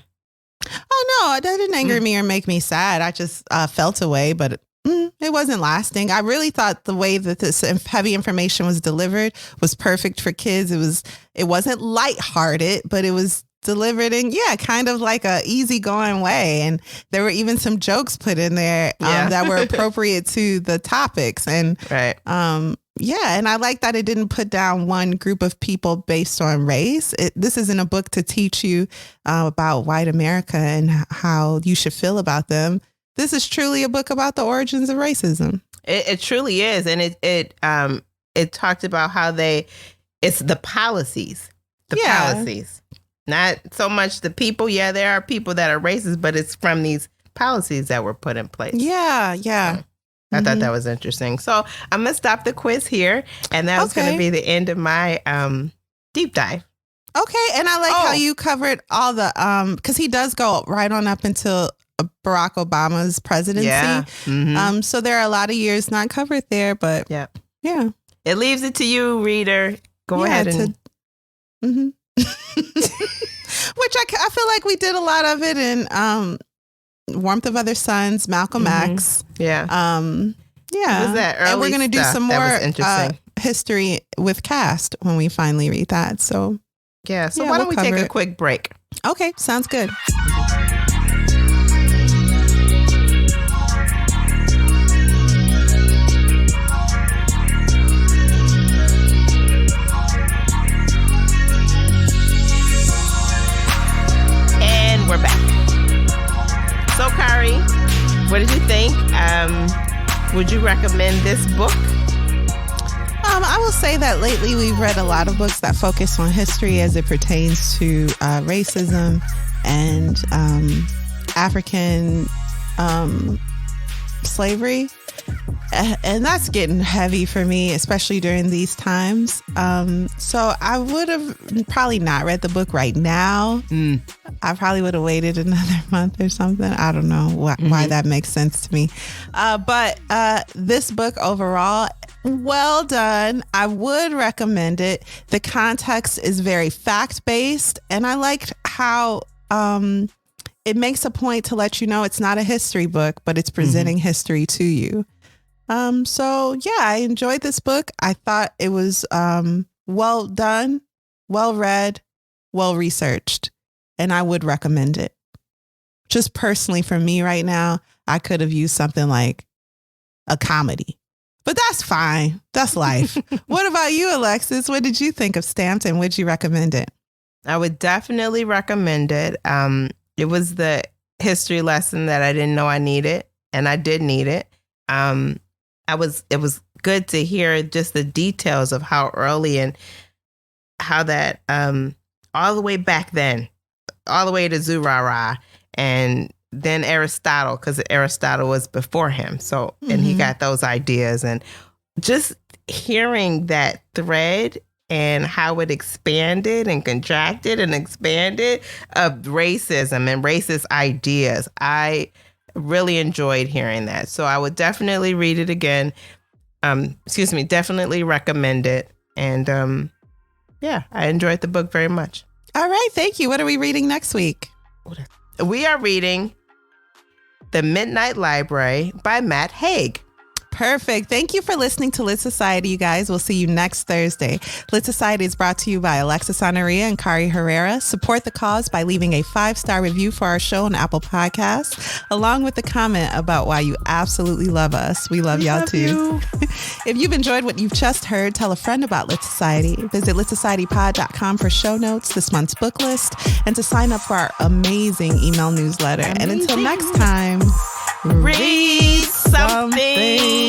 Oh, no, that didn't anger me or make me sad. I just felt away, but it wasn't lasting. I really thought the way that this heavy information was delivered was perfect for kids. It wasn't lighthearted, but it was delivered in, kind of like a easygoing way. And there were even some jokes put in there that were appropriate to the topics. And and I like that it didn't put down one group of people based on race. This isn't a book to teach you about white America and how you should feel about them. This is truly a book about the origins of racism. It truly is. And it talked about how it's the policies. Policies. Not so much the people. Yeah, there are people that are racist, but it's from these policies that were put in place. Yeah. So I thought that was interesting. So I'm going to stop the quiz here. And that was going to be the end of my deep dive. Okay. And I like how you covered all the, because he does go right on up until Barack Obama's presidency. Yeah. So there are a lot of years not covered there, but yeah. It leaves it to you, reader. Go ahead and... Which I feel like we did a lot of it in Warmth of Other Suns, Malcolm X. Yeah. Was that early and we're going to do some more history with Cast when we finally read that. So why don't we take a quick break? Okay, sounds good. We're back. So, Kari, what did you think? Would you recommend this book? I will say that lately we've read a lot of books that focus on history as it pertains to racism and African slavery. And that's getting heavy for me, especially during these times. So I would have probably not read the book right now. I probably would have waited another month or something. I don't know why that makes sense to me. But this book overall, well done. I would recommend it. The context is very fact-based, and I liked how it makes a point to let you know it's not a history book, but it's presenting history to you. So yeah, I enjoyed this book. I thought it was well done, well read, well researched, and I would recommend it. Just personally for me right now, I could have used something like a comedy But that's fine. That's life. What about you, Alexis? What did you think of Stamped and would you recommend it? I would definitely recommend it. It was the history lesson that I didn't know I needed, and I did need it. It was good to hear just the details of how early and how that all the way back then, all the way to Zurara, and then Aristotle, because Aristotle was before him. So, and he got those ideas, and just hearing that thread and how it expanded and contracted and expanded of racism and racist ideas. I really enjoyed hearing that. So I would definitely read it again. Definitely recommend it. And I enjoyed the book very much. All right. Thank you. What are we reading next week? We are reading The Midnight Library by Matt Haig. Perfect. Thank you for listening to Lit Society, you guys. We'll see you next Thursday. Lit Society is brought to you by Alexis Honoria and Kari Herrera. Support the cause by leaving a 5-star review for our show on Apple Podcasts, along with a comment about why you absolutely love us. We love y'all too. If you've enjoyed what you've just heard, tell a friend about Lit Society. Visit litsocietypod.com for show notes, this month's book list, and to sign up for our amazing email newsletter. And until next time, read something.